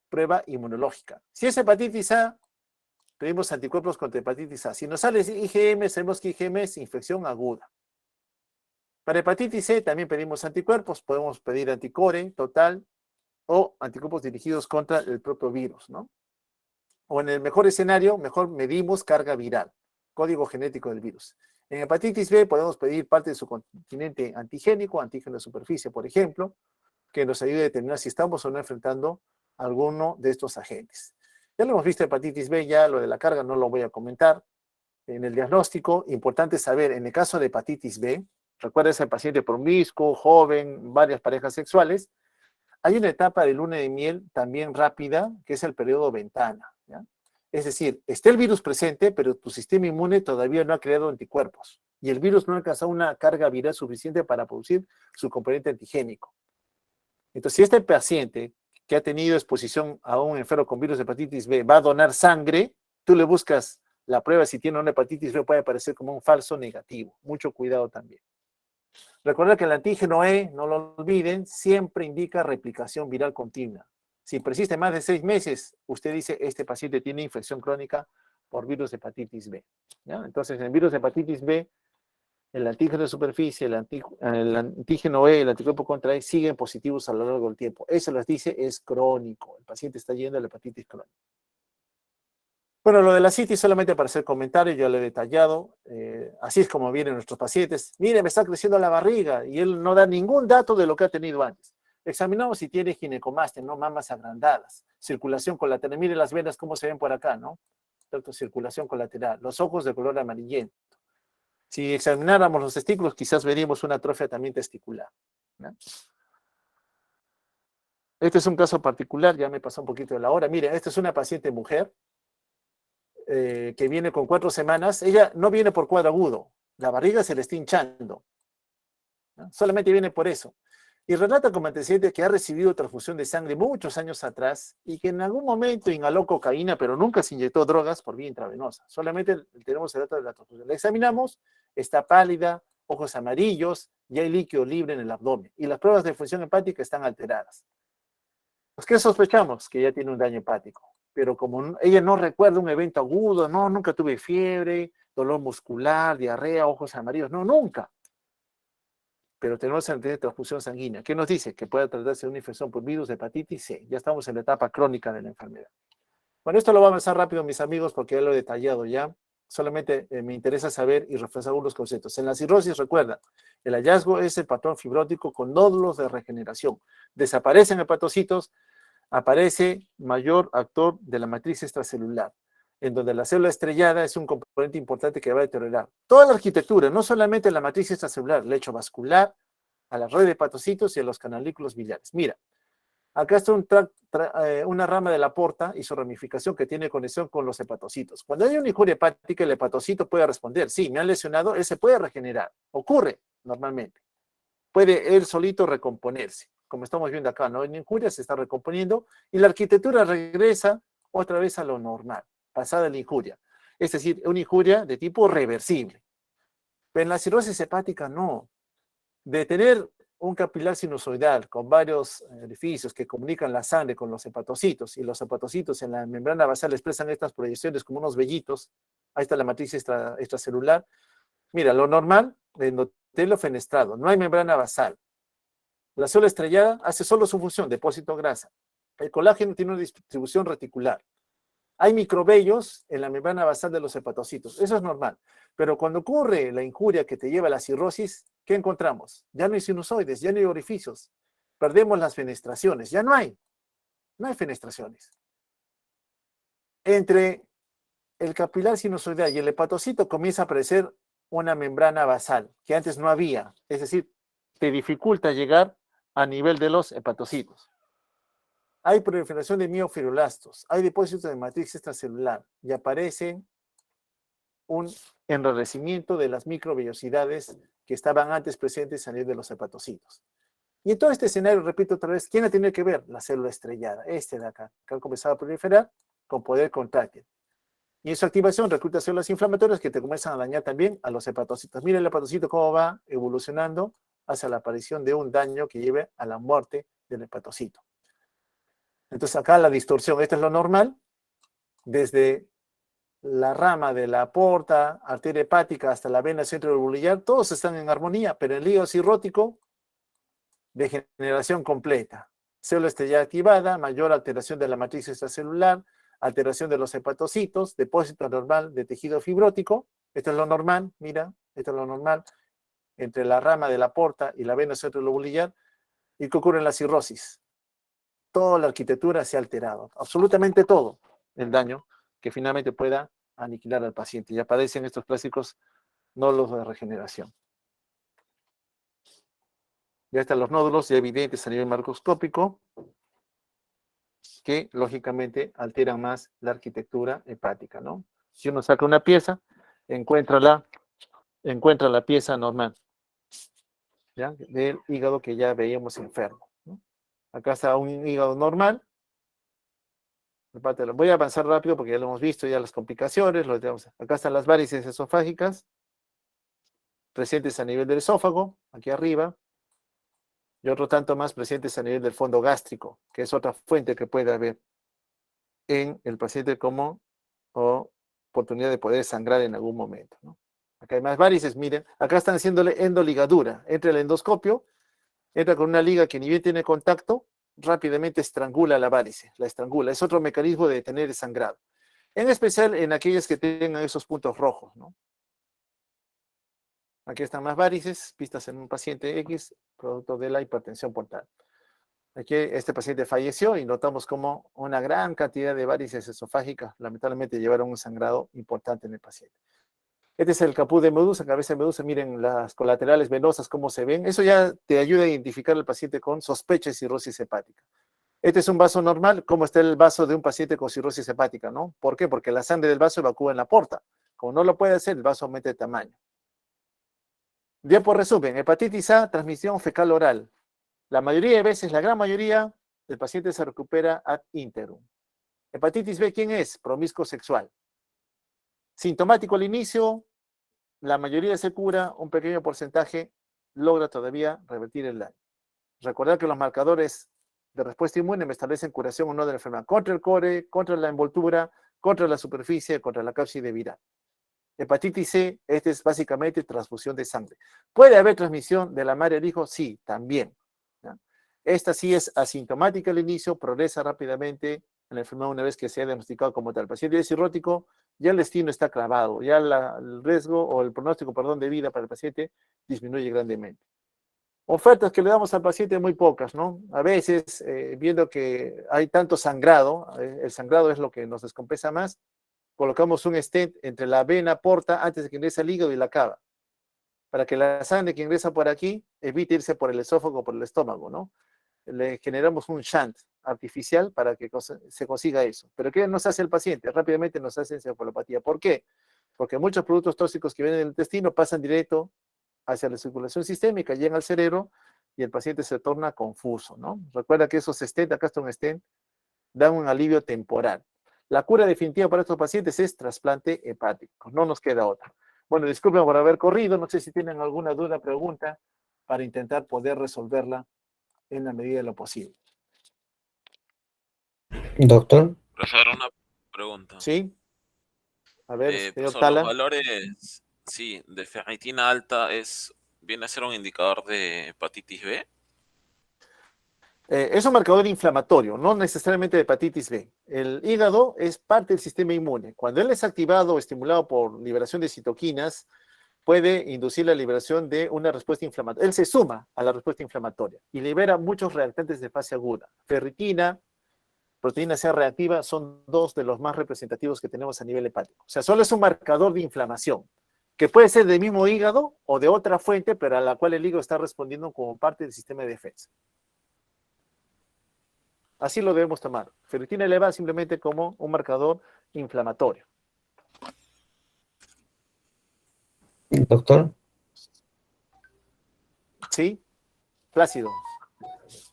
prueba inmunológica. Si es hepatitis A, pedimos anticuerpos contra hepatitis A. Si nos sale IgM, sabemos que IgM es infección aguda. Para hepatitis C también pedimos anticuerpos. Podemos pedir anticore total o anticuerpos dirigidos contra el propio virus, ¿no? O en el mejor escenario, mejor medimos carga viral, código genético del virus. En hepatitis B podemos pedir parte de su continente antigénico, antígeno de superficie, por ejemplo. que nos ayude a determinar si estamos o no enfrentando alguno de estos agentes. Ya lo hemos visto, hepatitis B, ya lo de la carga no lo voy a comentar. En el diagnóstico, importante saber, en el caso de hepatitis B, recuerda ese paciente promiscuo, joven, varias parejas sexuales, hay una etapa de luna de miel también rápida, que es el periodo ventana, ¿ya? Es decir, está el virus presente, pero tu sistema inmune todavía no ha creado anticuerpos y el virus no ha alcanzado una carga viral suficiente para producir su componente antigénico. Entonces, si este paciente que ha tenido exposición a un enfermo con virus de hepatitis B va a donar sangre, tú le buscas la prueba si tiene una hepatitis B, puede aparecer como un falso negativo. Mucho cuidado también. Recuerda que el antígeno E, no lo olviden, siempre indica replicación viral continua. Si persiste más de 6 meses, usted dice, este paciente tiene infección crónica por virus de hepatitis B, ¿ya? Entonces, en el virus de hepatitis B, el antígeno de superficie, el antígeno E, el anticuerpo contra E, siguen positivos a lo largo del tiempo. Eso les dice, es crónico. El paciente está yendo a la hepatitis crónica. Bueno, lo de la citis solamente para hacer comentario, ya lo he detallado. Así es como vienen nuestros pacientes. Mire, me está creciendo la barriga y él no da ningún dato de lo que ha tenido antes. Examinamos si tiene ginecomastia, ¿no? Mamas agrandadas, circulación colateral. Mire las venas cómo se ven por acá, ¿no? Tanto circulación colateral, los ojos de color amarillento. Si examináramos los testículos, quizás veríamos una atrofia también testicular, ¿no? Este es un caso particular, ya me pasó un poquito de la hora. Mire, esta es una paciente mujer que viene con 4 semanas. Ella no viene por cuadro agudo, la barriga se le está hinchando, ¿no? Solamente viene por eso. Y relata como antecedente que ha recibido transfusión de sangre muchos años atrás y que en algún momento inhaló cocaína, pero nunca se inyectó drogas por vía intravenosa. Solamente tenemos el dato de la transfusión. La examinamos, está pálida, ojos amarillos y hay líquido libre en el abdomen. Y las pruebas de función hepática están alteradas. Pues, ¿qué sospechamos? Que ya tiene un daño hepático. Pero como ella no recuerda un evento agudo, no, nunca tuve fiebre, dolor muscular, diarrea, ojos amarillos, no, nunca. Pero tenemos que tener transfusión sanguínea. ¿Qué nos dice? Que puede tratarse de una infección por virus de hepatitis C. Ya estamos en la etapa crónica de la enfermedad. Bueno, esto lo voy a avanzar rápido, mis amigos, porque ya lo he detallado ya. Solamente me interesa saber y reforzar algunos conceptos. En la cirrosis, recuerda, el hallazgo es el patrón fibrótico con nódulos de regeneración. Desaparecen hepatocitos, aparece mayor actor de la matriz extracelular, en donde la célula estrellada es un componente importante que va a deteriorar toda la arquitectura, no solamente la matriz extracelular, el lecho vascular, a la red de hepatocitos y a los canalículos biliares. Mira, acá está una rama de la porta y su ramificación que tiene conexión con los hepatocitos. Cuando hay una injuria hepática, el hepatocito puede responder, sí, me han lesionado, él se puede regenerar, ocurre normalmente. Puede él solito recomponerse, como estamos viendo acá, ¿no? En injuria se está recomponiendo y la arquitectura regresa otra vez a lo normal, pasada la injuria. Es decir, una injuria de tipo reversible. Pero en la cirrosis hepática no. De tener un capilar sinusoidal con varios orificios que comunican la sangre con los hepatocitos y los hepatocitos en la membrana basal expresan estas proyecciones como unos vellitos. Ahí está la matriz extracelular. Mira, lo normal, endotelo fenestrado, no hay membrana basal. La célula estrellada hace solo su función, depósito de grasa. El colágeno tiene una distribución reticular. Hay microvellos en la membrana basal de los hepatocitos. Eso es normal. Pero cuando ocurre la injuria que te lleva a la cirrosis, ¿qué encontramos? Ya no hay sinusoides, ya no hay orificios. Perdemos las fenestraciones. Ya no hay. No hay fenestraciones. Entre el capilar sinusoidal y el hepatocito comienza a aparecer una membrana basal que antes no había. Es decir, te dificulta llegar a nivel de los hepatocitos. Hay proliferación de miofibroblastos, hay depósitos de matriz extracelular y aparece un enrarecimiento de las microvellosidades que estaban antes presentes a nivel de los hepatocitos. Y en todo este escenario, repito otra vez, ¿quién ha tenido que ver? La célula estrellada, este de acá, que ha comenzado a proliferar con poder contráctil. Y en su activación recluta células inflamatorias que te comienzan a dañar también a los hepatocitos. Mira el hepatocito cómo va evolucionando hacia la aparición de un daño que lleve a la muerte del hepatocito. Entonces acá la distorsión, esto es lo normal, desde la rama de la porta, arteria hepática hasta la vena centroalveolar, todos están en armonía, pero en el hígado cirrótico, degeneración completa. Célula estrellada activada, mayor alteración de la matriz extracelular, alteración de los hepatocitos, depósito normal de tejido fibrótico, esto es lo normal, mira, esto es lo normal, entre la rama de la porta y la vena centroalveolar, ¿Y qué ocurre en la cirrosis? Toda la arquitectura se ha alterado, absolutamente todo el daño que finalmente pueda aniquilar al paciente. Y aparecen estos clásicos nódulos de regeneración. Ya están los nódulos ya evidentes a nivel macroscópico que lógicamente alteran más la arquitectura hepática, ¿no? Si uno saca una pieza, encuentra la pieza normal, ¿ya? Del hígado que ya veíamos enfermo, ¿no? Acá está un hígado normal. Voy a avanzar rápido porque ya lo hemos visto, ya las complicaciones. Acá están las varices esofágicas presentes a nivel del esófago, aquí arriba, y otro tanto más presentes a nivel del fondo gástrico, que es otra fuente que puede haber en el paciente como oportunidad de poder sangrar en algún momento, ¿no? Acá hay más varices, miren, acá están haciéndole endoligadura. Entra el endoscopio, entra con una liga que ni bien tiene contacto, rápidamente estrangula la varice, la estrangula. Es otro mecanismo de detener el sangrado. En especial en aquellas que tengan esos puntos rojos, ¿no? Aquí están más varices, vistas en un paciente X, producto de la hipertensión portal. Aquí este paciente falleció y notamos como una gran cantidad de varices esofágicas lamentablemente llevaron un sangrado importante en el paciente. Este es el caput de medusa, cabeza de medusa, miren las colaterales venosas, cómo se ven. Eso ya te ayuda a identificar al paciente con sospecha de cirrosis hepática. Este es un vaso normal, ¿cómo está el vaso de un paciente con cirrosis hepática, no? ¿Por qué? Porque la sangre del vaso evacúa en la porta. Como no lo puede hacer, el vaso aumenta de tamaño. Bien, por resumen, hepatitis A, transmisión fecal oral. La mayoría de veces, la gran mayoría, el paciente se recupera ad interum. Hepatitis B, ¿quién es? Promiscuo sexual. Sintomático al inicio, la mayoría se cura, un pequeño porcentaje logra todavía revertir el daño. Recordar que los marcadores de respuesta inmune me establecen curación o no de la enfermedad contra el core, contra la envoltura, contra la superficie, contra la cápside viral. Hepatitis C, este es básicamente transfusión de sangre. ¿Puede haber transmisión de la madre al hijo? Sí, también, ¿ya? Esta sí es asintomática al inicio, progresa rápidamente en la enfermedad una vez que se ha diagnosticado como tal. El paciente es cirrótico, ya el destino está clavado, ya el riesgo o el pronóstico, perdón, de vida para el paciente disminuye grandemente. Ofertas que le damos al paciente muy pocas, ¿no? A veces, viendo que hay tanto sangrado, el sangrado es lo que nos descompensa más, colocamos un stent entre la vena porta antes de que ingrese al hígado y la cava, para que la sangre que ingresa por aquí evite irse por el esófago o por el estómago, ¿no? Le generamos un shunt artificial para que se consiga eso. ¿Pero qué nos hace el paciente? Rápidamente nos hace encefalopatía. ¿Por qué? Porque muchos productos tóxicos que vienen del intestino pasan directo hacia la circulación sistémica, llegan al cerebro y el paciente se torna confuso, ¿no? Recuerda que esos stent, acá está un stent, dan un alivio temporal. La cura definitiva para estos pacientes es trasplante hepático, no nos queda otra. Bueno, disculpen por haber corrido, no sé si tienen alguna duda, pregunta, para intentar poder resolverla en la medida de lo posible. Doctor, Profesor, una pregunta. ¿Sí? A ver, señor Profesor, Tala. los valores, sí, de ferritina alta viene a ser un indicador de hepatitis B. Es un marcador inflamatorio, no necesariamente de hepatitis B. El hígado es parte del sistema inmune. Cuando él es activado o estimulado por liberación de citoquinas, puede inducir la liberación de una respuesta inflamatoria. Él se suma a la respuesta inflamatoria y libera muchos reactantes de fase aguda. Ferritina, proteína C reactiva son dos de los más representativos que tenemos a nivel hepático. O sea, solo es un marcador de inflamación, que puede ser del mismo hígado o de otra fuente, pero a la cual el hígado está respondiendo como parte del sistema de defensa. Así lo debemos tomar. Ferritina elevada simplemente como un marcador inflamatorio. doctor, ¿Sí? Plácido.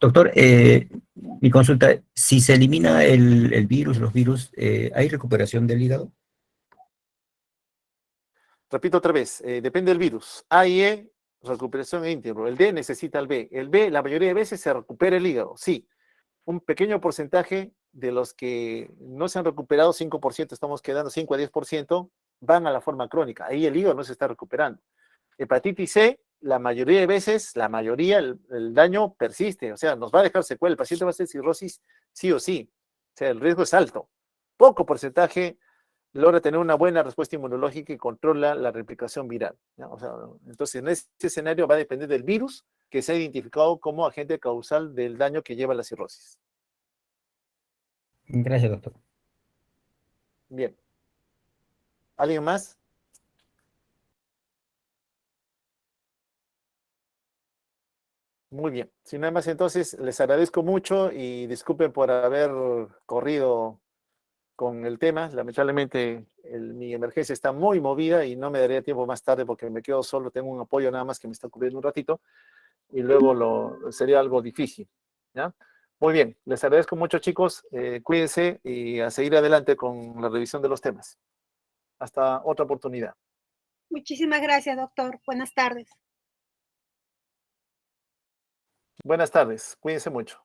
doctor, mi consulta, si se elimina el virus, los virus, ¿hay recuperación del hígado? Repito otra vez, depende del virus. A y E, recuperación íntegro. El D necesita el B. El B, la mayoría de veces se recupera el hígado, sí. Un pequeño porcentaje de los que no se han recuperado, 5%, estamos quedando 5 a 10%, van a la forma crónica. Ahí el hígado no se está recuperando. Hepatitis C, la mayoría de veces, el daño persiste, o sea, nos va a dejar secuela, el paciente va a hacer cirrosis sí o sí, o sea, el riesgo es alto. Poco porcentaje logra tener una buena respuesta inmunológica y controla la replicación viral, ¿no? O sea, entonces, en este escenario va a depender del virus que se ha identificado como agente causal del daño que lleva la cirrosis. Gracias, doctor. Bien. ¿Alguien más? Muy bien. Si no hay más, entonces les agradezco mucho y disculpen por haber corrido con el tema. Lamentablemente mi emergencia está muy movida y no me daría tiempo más tarde porque me quedo solo. Tengo un apoyo nada más que me está cubriendo un ratito y luego sería algo difícil. ¿Ya? Muy bien. Les agradezco mucho, chicos. Cuídense y a seguir adelante con la revisión de los temas. Hasta otra oportunidad. Muchísimas gracias, doctor. Buenas tardes. Buenas tardes. Cuídense mucho.